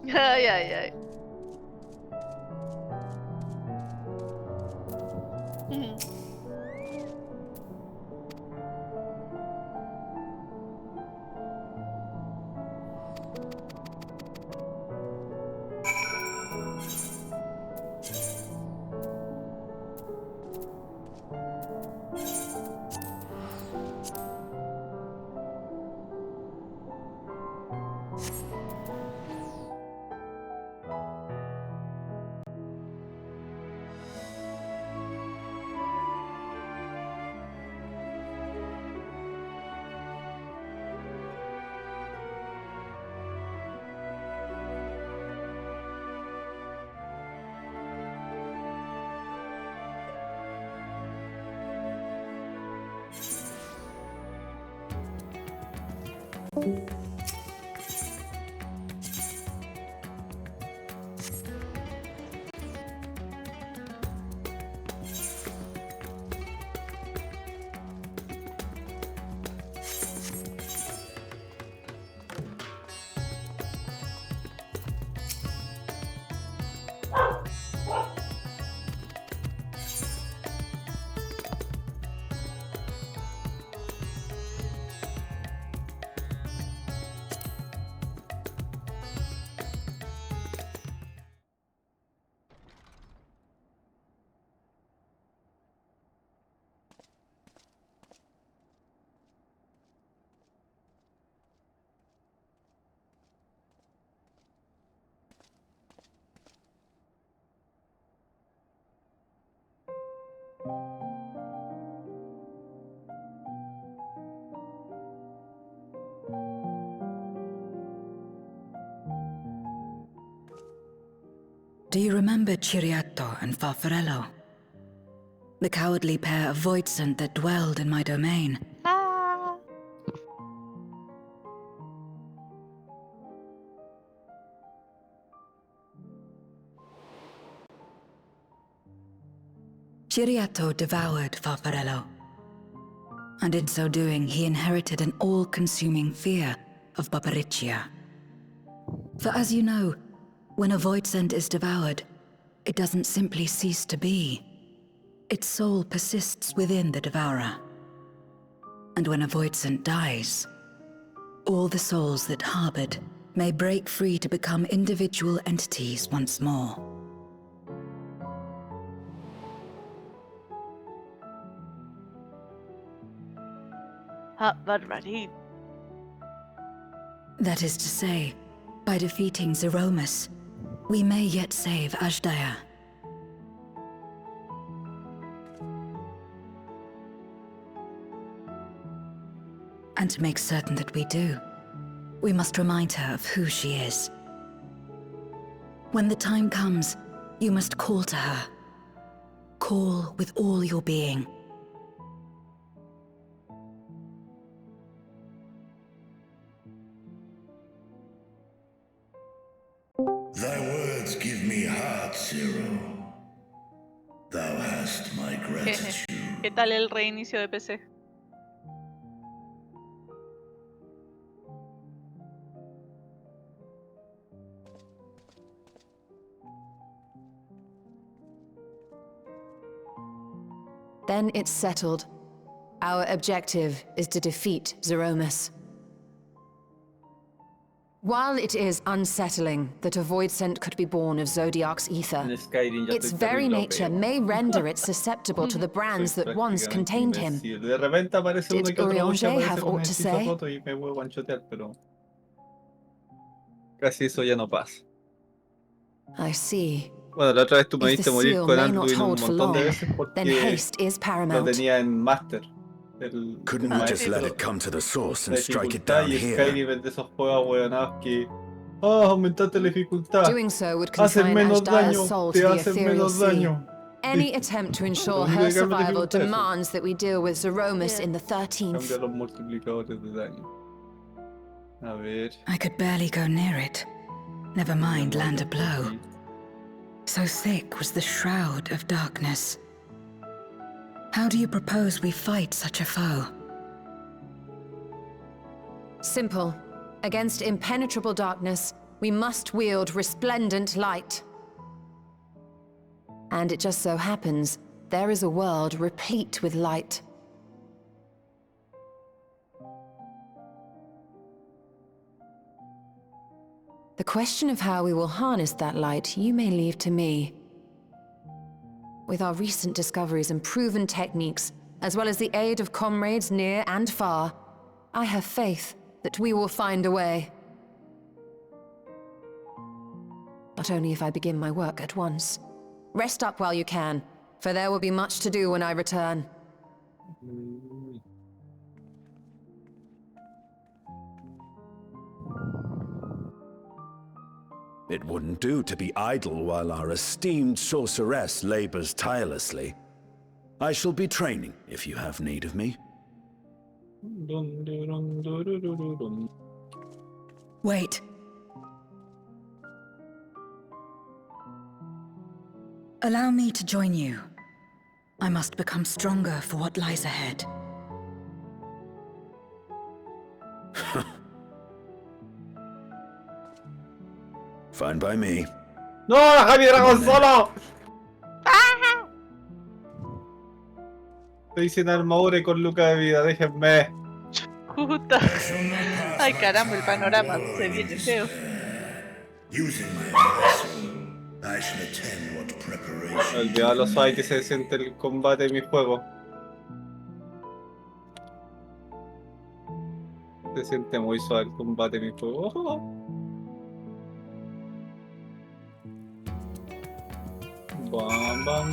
Ay, ay, ay. Do you remember Chiriato and Farfarello? The cowardly pair of Voidsent that dwelled in my domain. Chiriato devoured Farfarello, and in so doing he inherited an all-consuming fear of Barbariccia. For as you know, when a Voidsent is devoured, it doesn't simply cease to be. Its soul persists within the devourer. And when a Voidsent dies, all the souls that harbored may break free to become individual entities once more. Barbarit. That is to say, by defeating Zeromus, we may yet save Azdaja. And to make certain that we do, we must remind her of who she is. When the time comes, you must call to her. Call with all your being. Thy words give me heart, Zero. Thou hast my gratitude. ¿Qué tal el reinicio de PC? Then it's settled. Our objective is to defeat Zeromus. While it is unsettling that a void scent could be born of Zodiac's ether, En Skyrim ya its estoy very terrible nature feo. may render it susceptible to the brands Soy that once prácticamente contained him. invencible. De repente aparece uno Did que otro bicho Urianger aparece have con un aught to hechizo say? roto y me puedo one-shotear, pero casi eso ya no pasa. I see. Bueno, la otra vez tú me If the viste morir seal con may not Anduin un hold for montón de long, veces then porque haste is lo paramount. tenía en Master. Couldn't El we just let maestro it come to the source de and strike it dificultad down y here? Skyrim es de esos juegos hueonados que aumentaste la dificultad, Doing so would hacen consign menos Ashdire's daño, soul to te the hacen ethereal menos sea. daño. Any attempt to ensure Lo único her que cambia la survival dificultad es eso. demands that we deal with Zeromus in the 13th. Cambia los multiplicadores de daño. A ver. I could barely go near it. Never mind land a blow. So thick was the shroud of darkness. How do you propose we fight such a foe? Simple. Against impenetrable darkness, we must wield resplendent light. And it just so happens, there is a world replete with light. The question of how we will harness that light, you may leave to me. With our recent discoveries and proven techniques, as well as the aid of comrades near and far, I have faith that we will find a way. But only if I begin my work at once. Rest up while you can, for there will be much to do when I return. It wouldn't do to be idle while our esteemed sorceress labors tirelessly. I shall be training if you have need of me. Wait. Allow me to join you. I must become stronger for what lies ahead. Fine by me. ¡No! ¡Deja mi dragón solo! Estoy sin armadura y con luca de vida, déjenme. Puta. Ay caramba, el panorama se viene feo. Using my vessel, I shall attend what preparation. Olvidado lo suave que se siente el combate en mi juego. Se siente muy suave el combate en mi juego. Oh. Bam, bam.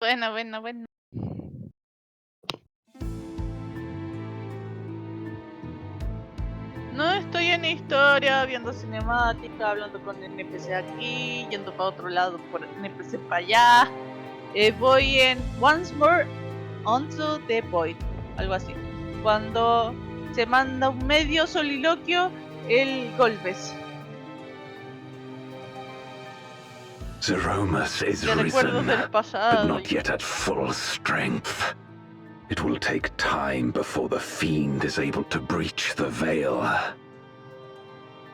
Bueno, bueno, bueno. No estoy en historia, viendo cinemática, hablando con NPC aquí, yendo para otro lado por NPC para allá. Voy en Once More Onto the Void, algo así. Cuando se manda un medio soliloquio, el Golbez. Zeromus is risen, but not yet at full strength. It will take time before the fiend is able to breach the veil.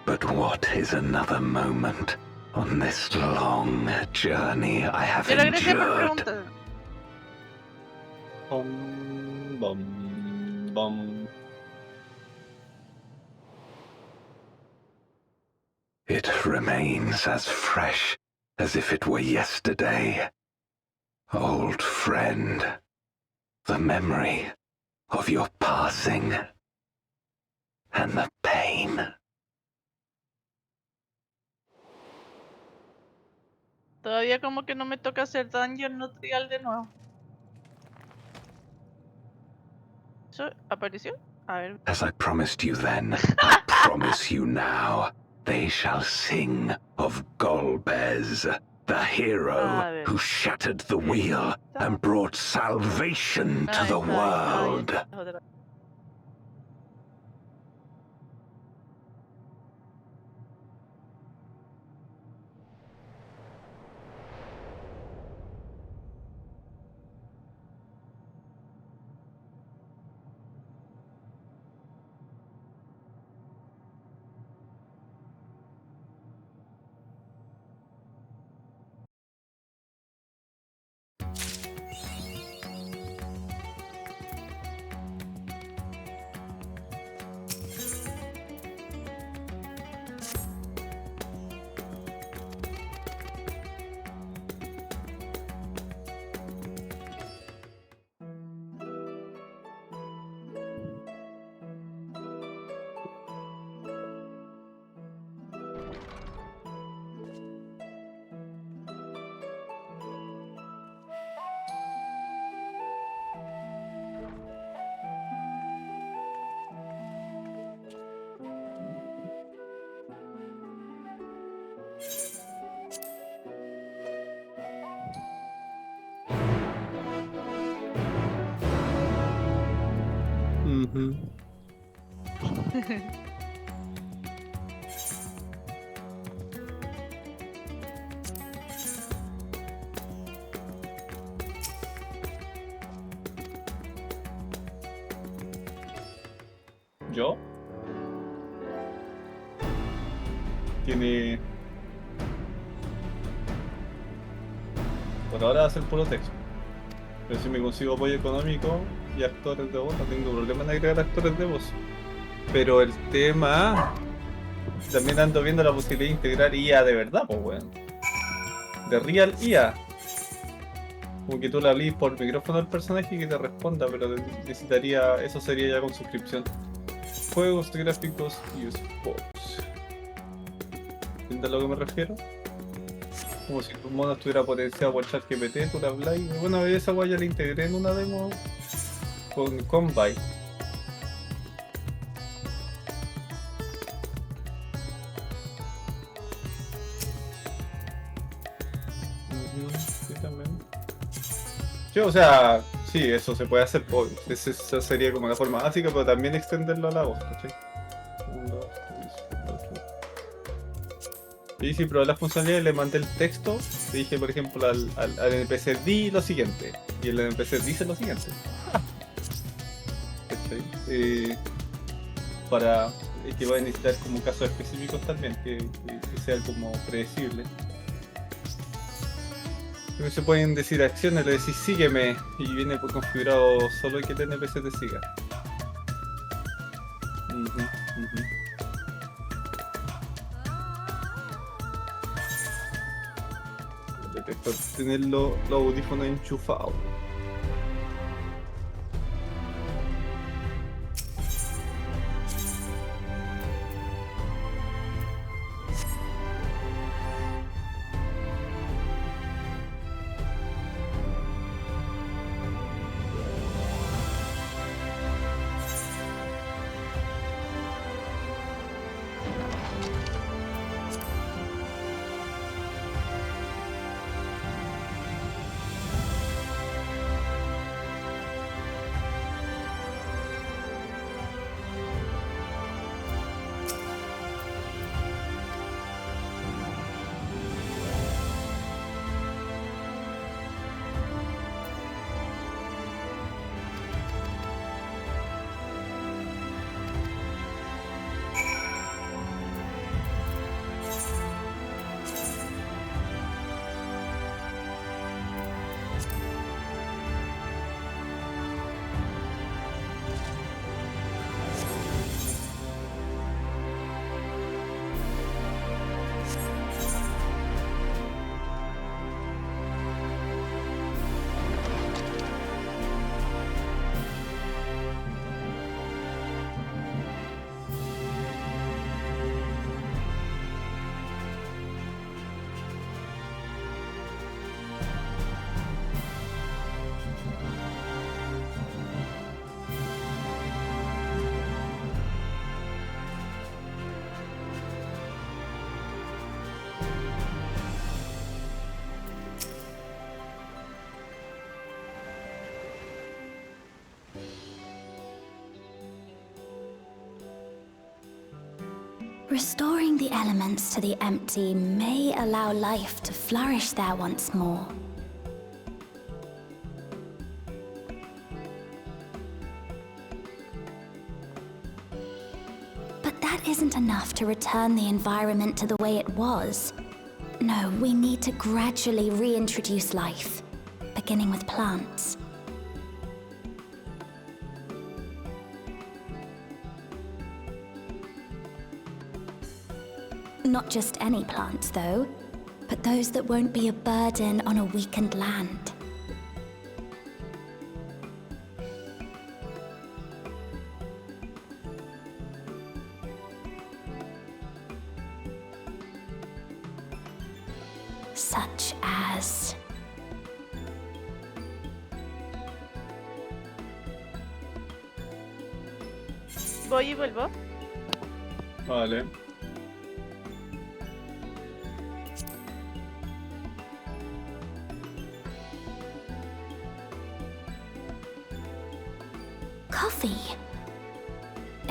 But what is another moment on this long journey I have endured? Bum, bum, bum. It remains as fresh as if it were yesterday. Old friend, the memory of your passing and the pain. Todavía como que no me toca hacer Dungeon no trial de nuevo. ¿Eso apareció? A ver. As I promised you then, I promise you now. They shall sing of Golbez, the hero who shattered the wheel and brought salvation to the world. ¿Yo? Tiene... Por ahora va a ser puro texto. Pero si me consigo apoyo económico y actores de voz, no tengo problema en agregar actores de voz. Pero el tema... También ando viendo la posibilidad de integrar IA de verdad, pues weón. De Real IA. Como que tú le hablís por micrófono al personaje y que te responda, pero necesitaría... Eso sería ya con suscripción. Juegos gráficos y sports. ¿Entiendes a lo que me refiero? Como si tu mono estuviera potenciado por ChatGPT, tú le hablas y bueno, esa guay ya la integré en una demo con Combine. Sí, también. Sí, o sea, sí, eso se puede hacer, esa sería como la forma básica, pero también extenderlo a la voz, ¿cachai? 1, 2, 3, 4. Y si probé la funcionalidad, le mandé el texto, le dije, por ejemplo, al NPC di lo siguiente, y el NPC dice lo siguiente. ¿Cachai? Para que va a necesitar como casos específicos también, que sea como predecible. Se pueden decir acciones, le decís sígueme y viene por configurado solo que el NPC te siga. Detector, tener los audífonos enchufados. Restoring the elements to the empty may allow life to flourish there once more. But that isn't enough to return the environment to the way it was. No, we need to gradually reintroduce life, beginning with plants. Not just any plants, though, but those that won't be a burden on a weakened land. Such as... Voy y vuelvo. Vale. Coffee.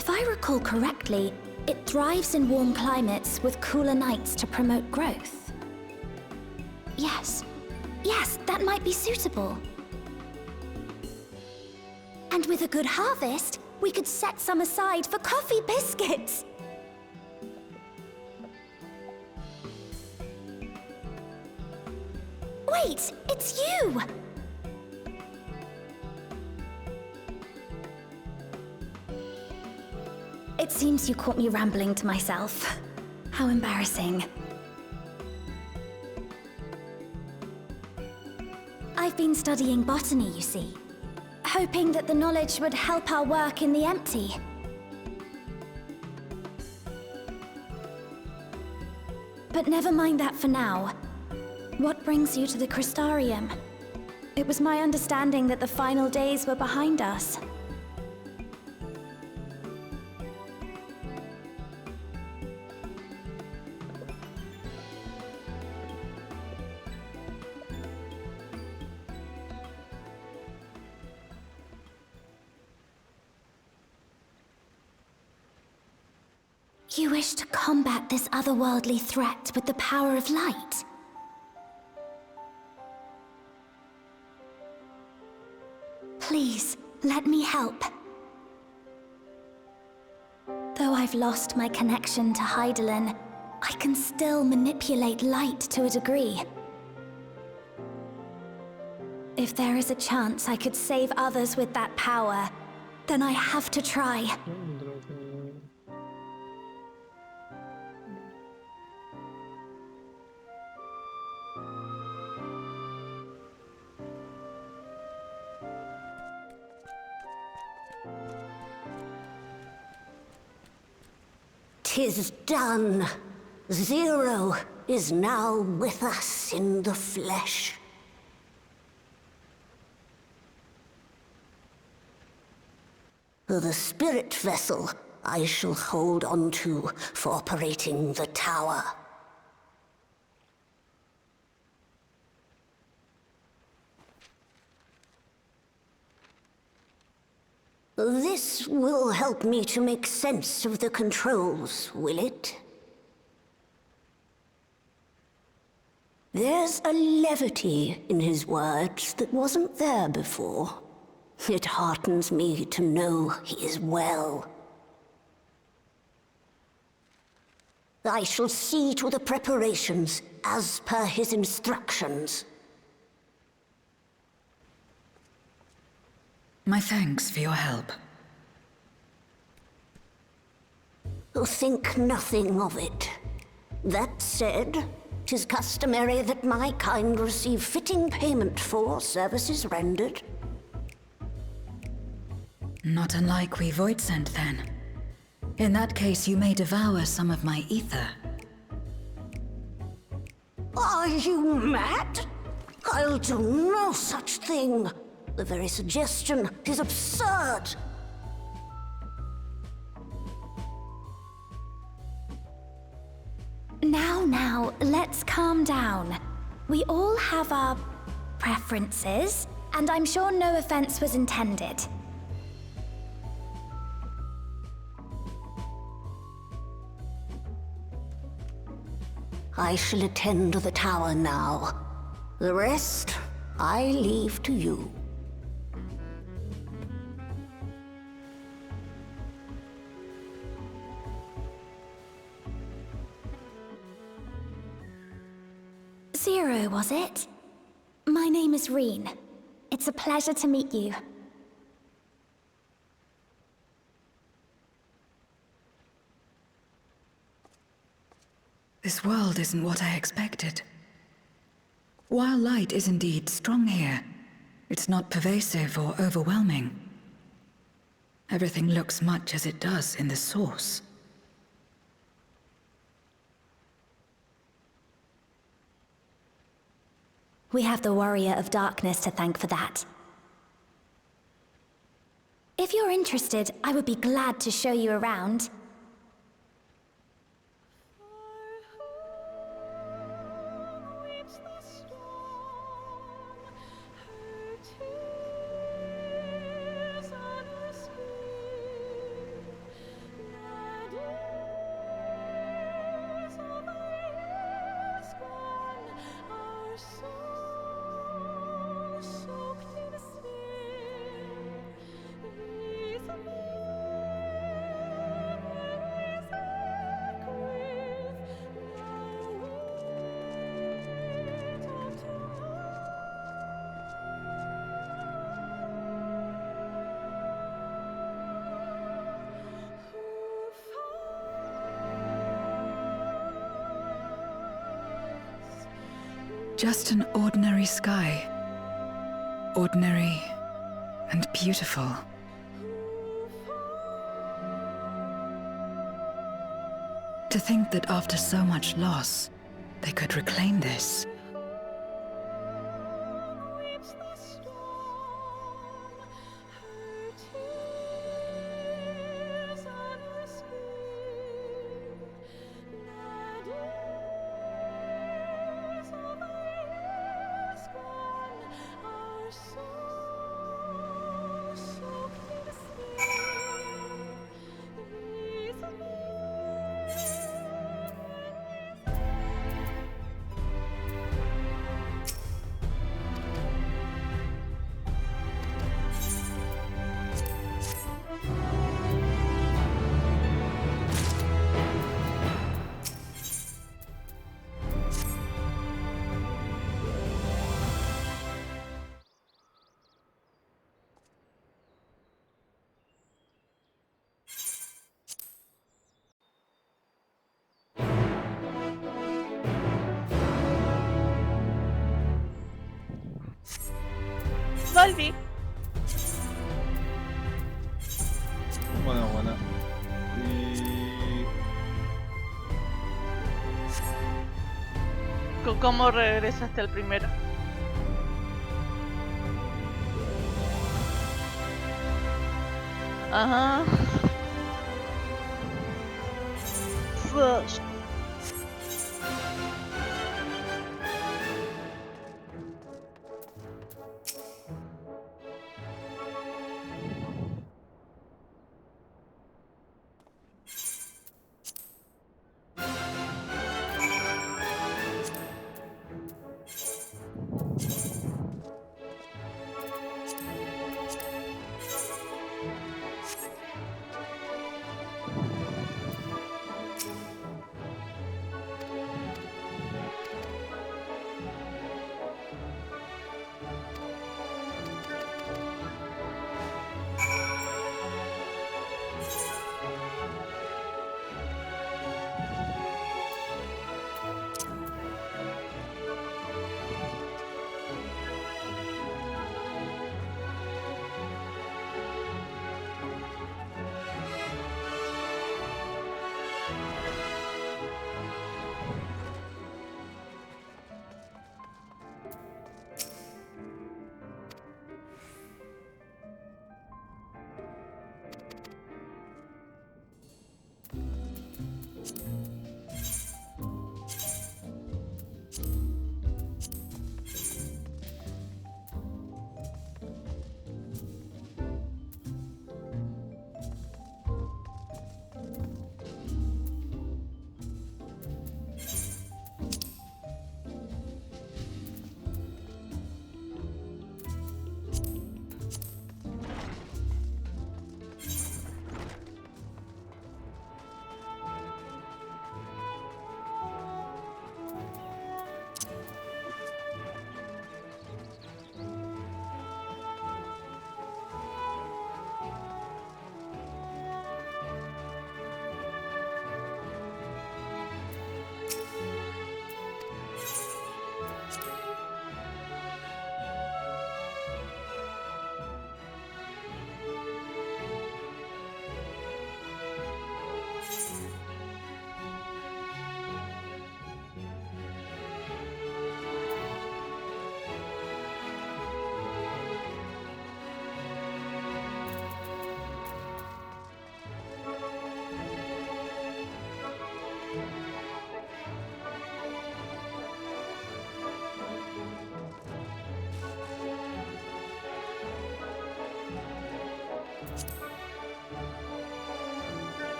If I recall correctly, it thrives in warm climates with cooler nights to promote growth. Yes. Yes, that might be suitable. And with a good harvest, we could set some aside for coffee biscuits. Wait, it's you! It seems you caught me rambling to myself. How embarrassing. I've been studying botany, you see. Hoping that the knowledge would help our work in the Empty. But never mind that for now. What brings you to the Crystarium? It was my understanding that the final days were behind us. You wish to combat this otherworldly threat with the power of light? Please, let me help. Though I've lost my connection to Hydaelyn, I can still manipulate light to a degree. If there is a chance I could save others with that power, then I have to try. "'Tis done. Zero is now with us in the flesh. The spirit vessel I shall hold on to for operating the tower. This will help me to make sense of the controls, will it? There's a levity in his words that wasn't there before. It heartens me to know he is well. I shall see to the preparations as per his instructions. My thanks for your help. Think nothing of it. That said, 'tis customary that my kind receive fitting payment for services rendered. Not unlike we Voidsent, then. In that case, you may devour some of my ether. Are you mad? I'll do no such thing. The very suggestion is absurd. Now, let's calm down. We all have our preferences, and I'm sure no offense was intended. I shall attend to the tower now. The rest, I leave to you. Zero, was it? My name is Reen. It's a pleasure to meet you. This world isn't what I expected. While light is indeed strong here, it's not pervasive or overwhelming. Everything looks much as it does in the source. We have the Warrior of Darkness to thank for that. If you're interested, I would be glad to show you around. Just an ordinary sky. Ordinary and beautiful. To think that after so much loss, they could reclaim this. Volví. Buena, buena. Y... ¿Cómo regresaste al primero? Ajá.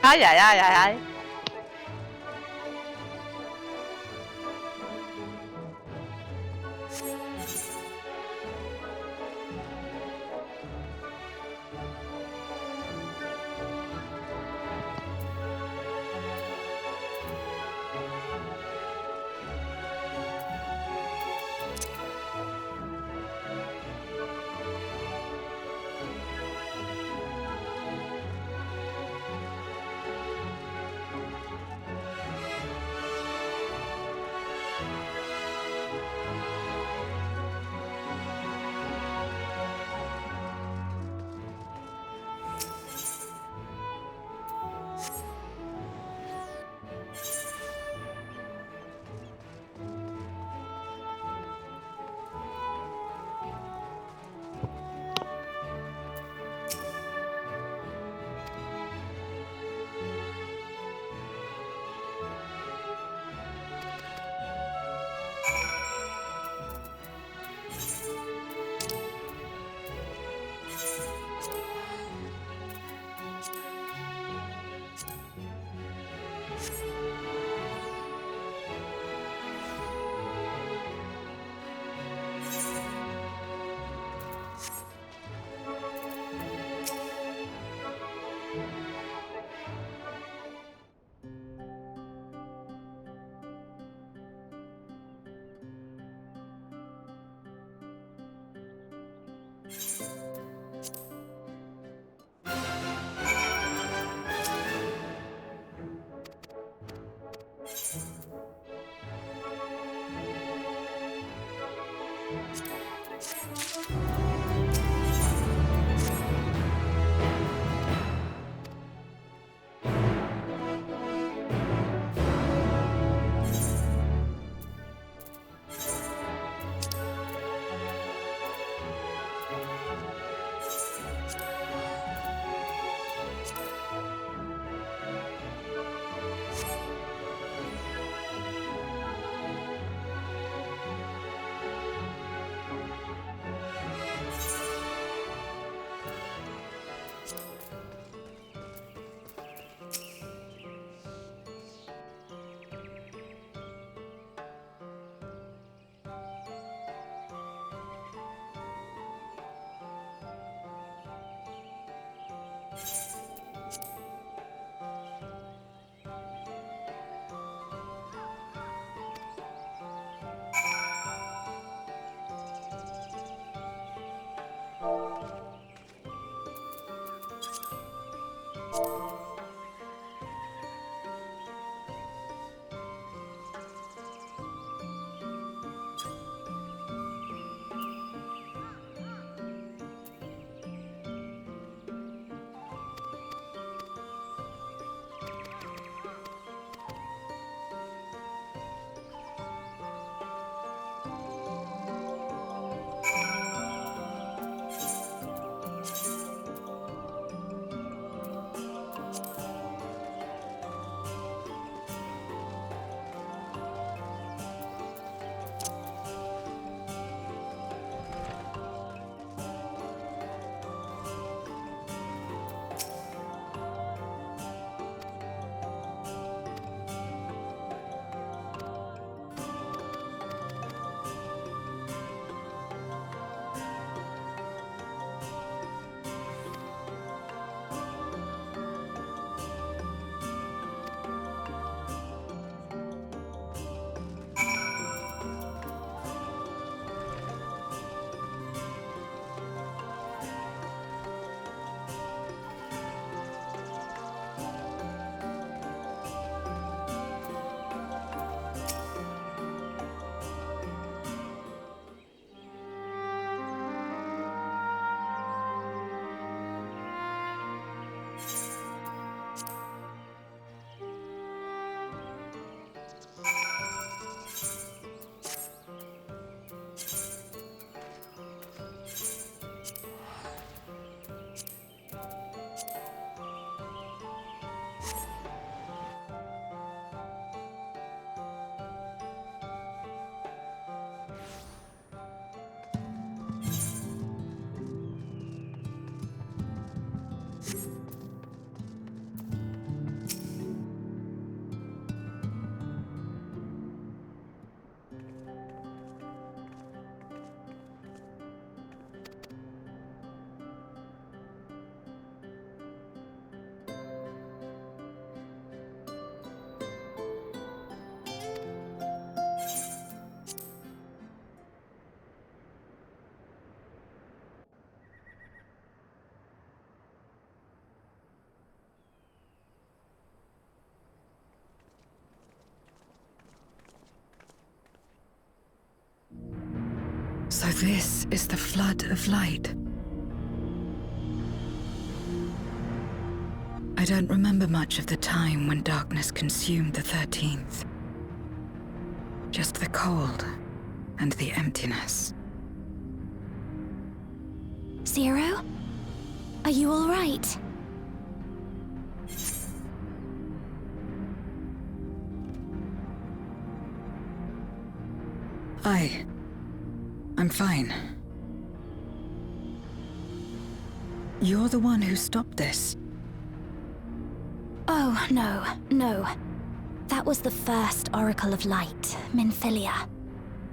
Ay, ay, ay, ay, ay. So this is the flood of light. I don't remember much of the time when darkness consumed the 13th. Just the cold and the emptiness. Zero? Are you all right? I'm fine. You're the one who stopped this. Oh, no. That was the first Oracle of Light, Minfilia.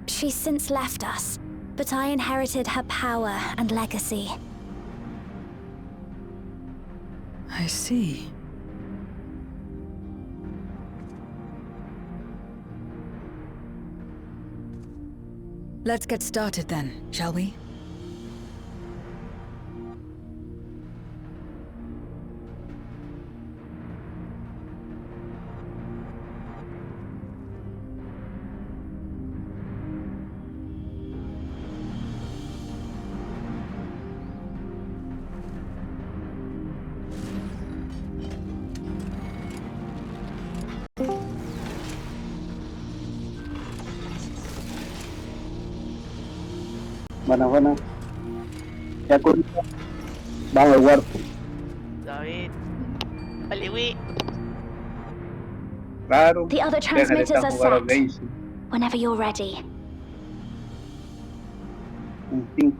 She's since left us, but I inherited her power and legacy. I see. Let's get started then, shall we? Buenas. Ya con... Vamos al cuarto. David. Oliwi. Claro. The other Déjale transmitters are jugar a set. Daisy. Whenever you're ready. Un 5.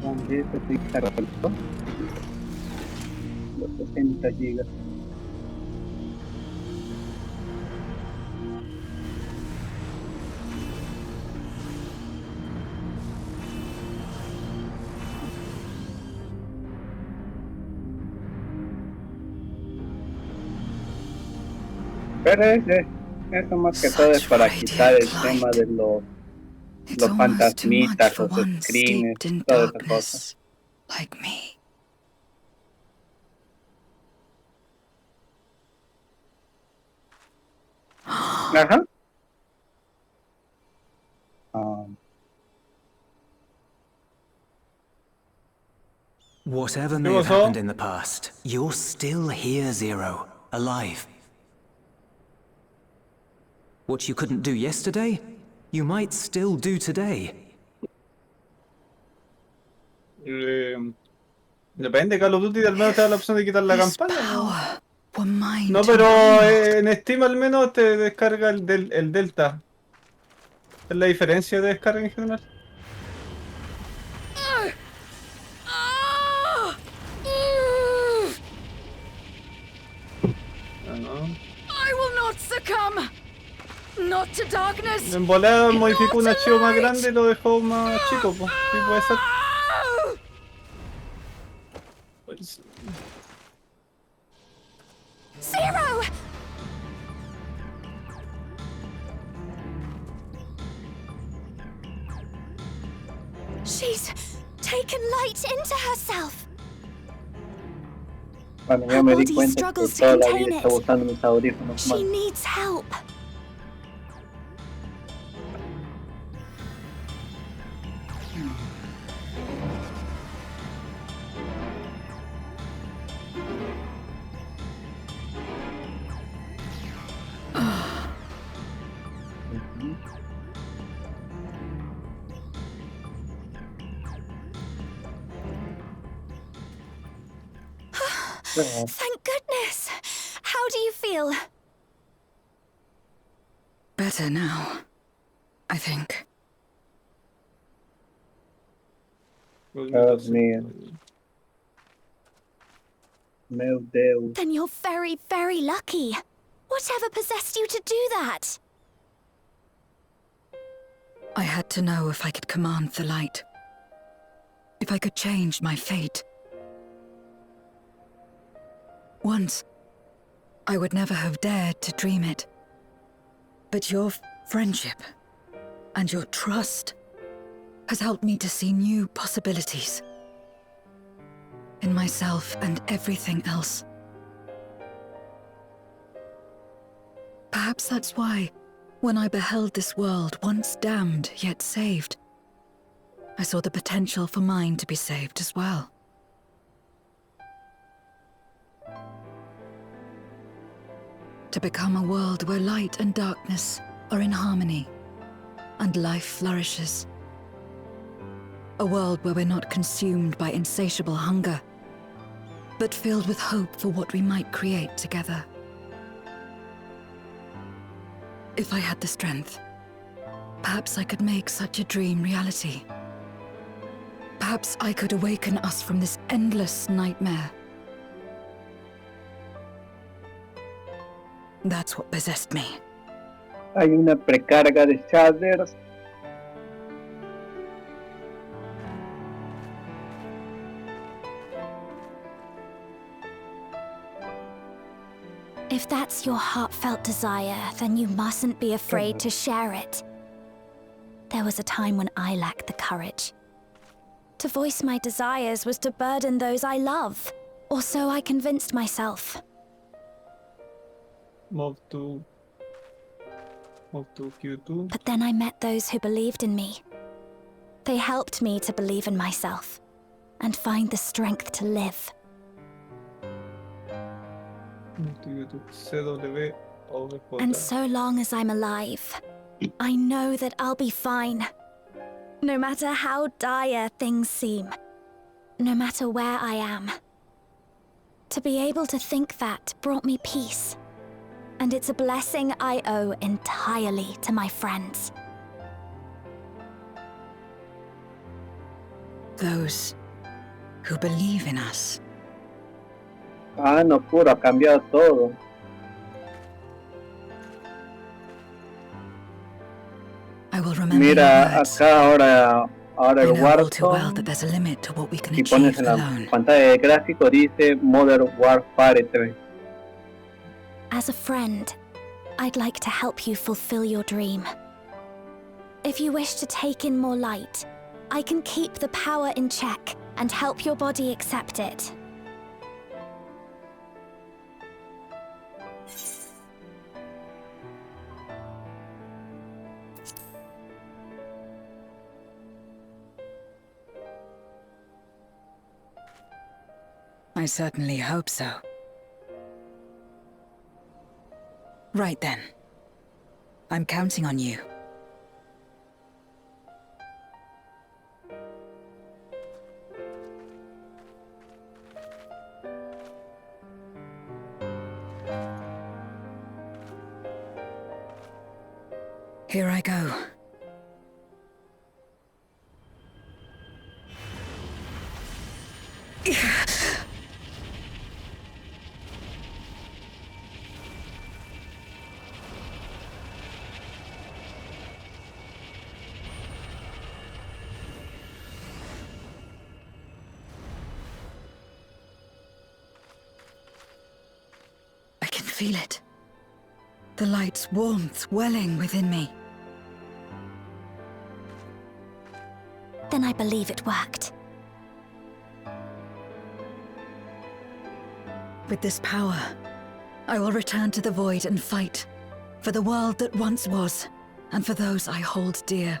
¿Dónde estoy cargando? Los 60 gigas. Pero eso más que todo es para quitar el tema de los fantasmitas, los screens, todas esas cosas. Like me. Ajá. Whatever may have happened in the past, you're still here, Zero. Alive. What you couldn't do yesterday, you might still do today. Depende, Call of Duty al menos te da la opción de quitar la campaña. No, pero en Steam al menos te descarga el Delta. Es la diferencia de descarga en general. I will not succumb. Not to darkness. En volada modificó un archivo más grande y lo dejó más chico, pues. Sí, puede ser. Zero! She's taken light into herself. Bueno, ya me di cuenta que toda la vida está usando mis audífonos. She needs help. Thank goodness. How do you feel? Better now, I think. Dios mío. Meu Deus. Then you're very, very lucky. Whatever possessed you to do that? I had to know if I could command the light. If I could change my fate. Once, I would never have dared to dream it. But your friendship and your trust has helped me to see new possibilities. In myself and everything else. Perhaps that's why, when I beheld this world once damned yet saved, I saw the potential for mine to be saved as well. To become a world where light and darkness are in harmony, and life flourishes. A world where we're not consumed by insatiable hunger, but filled with hope for what we might create together. If I had the strength, perhaps I could make such a dream reality. Perhaps I could awaken us from this endless nightmare. That's what possessed me. Hay una precarga de shaders. If that's your heartfelt desire, then you mustn't be afraid to share it. There was a time when I lacked the courage. To voice my desires was to burden those I love, or so I convinced myself. Move to Q2. But then I met those who believed in me. They helped me to believe in myself, and find the strength to live. CW OBJ. And so long as I'm alive, I know that I'll be fine. No matter how dire things seem, no matter where I am. To be able to think that brought me peace. And it's a blessing I owe entirely to my friends. Those who believe in us. Ah, no, puro, ha cambiado todo. I will remember Mira, your words. acá ahora el I know all too well Warzone, that there's a limit to what we can si pones achieve en la alone. pantalla de gráfico dice Modern Warfare 3. As a friend, I'd like to help you fulfill your dream. If you wish to take in more light, I can keep the power in check and help your body accept it. I certainly hope so. Right then. I'm counting on you. Here I go. I can feel it. The light's warmth welling within me. Then I believe it worked. With this power, I will return to the Void and fight for the world that once was, and for those I hold dear.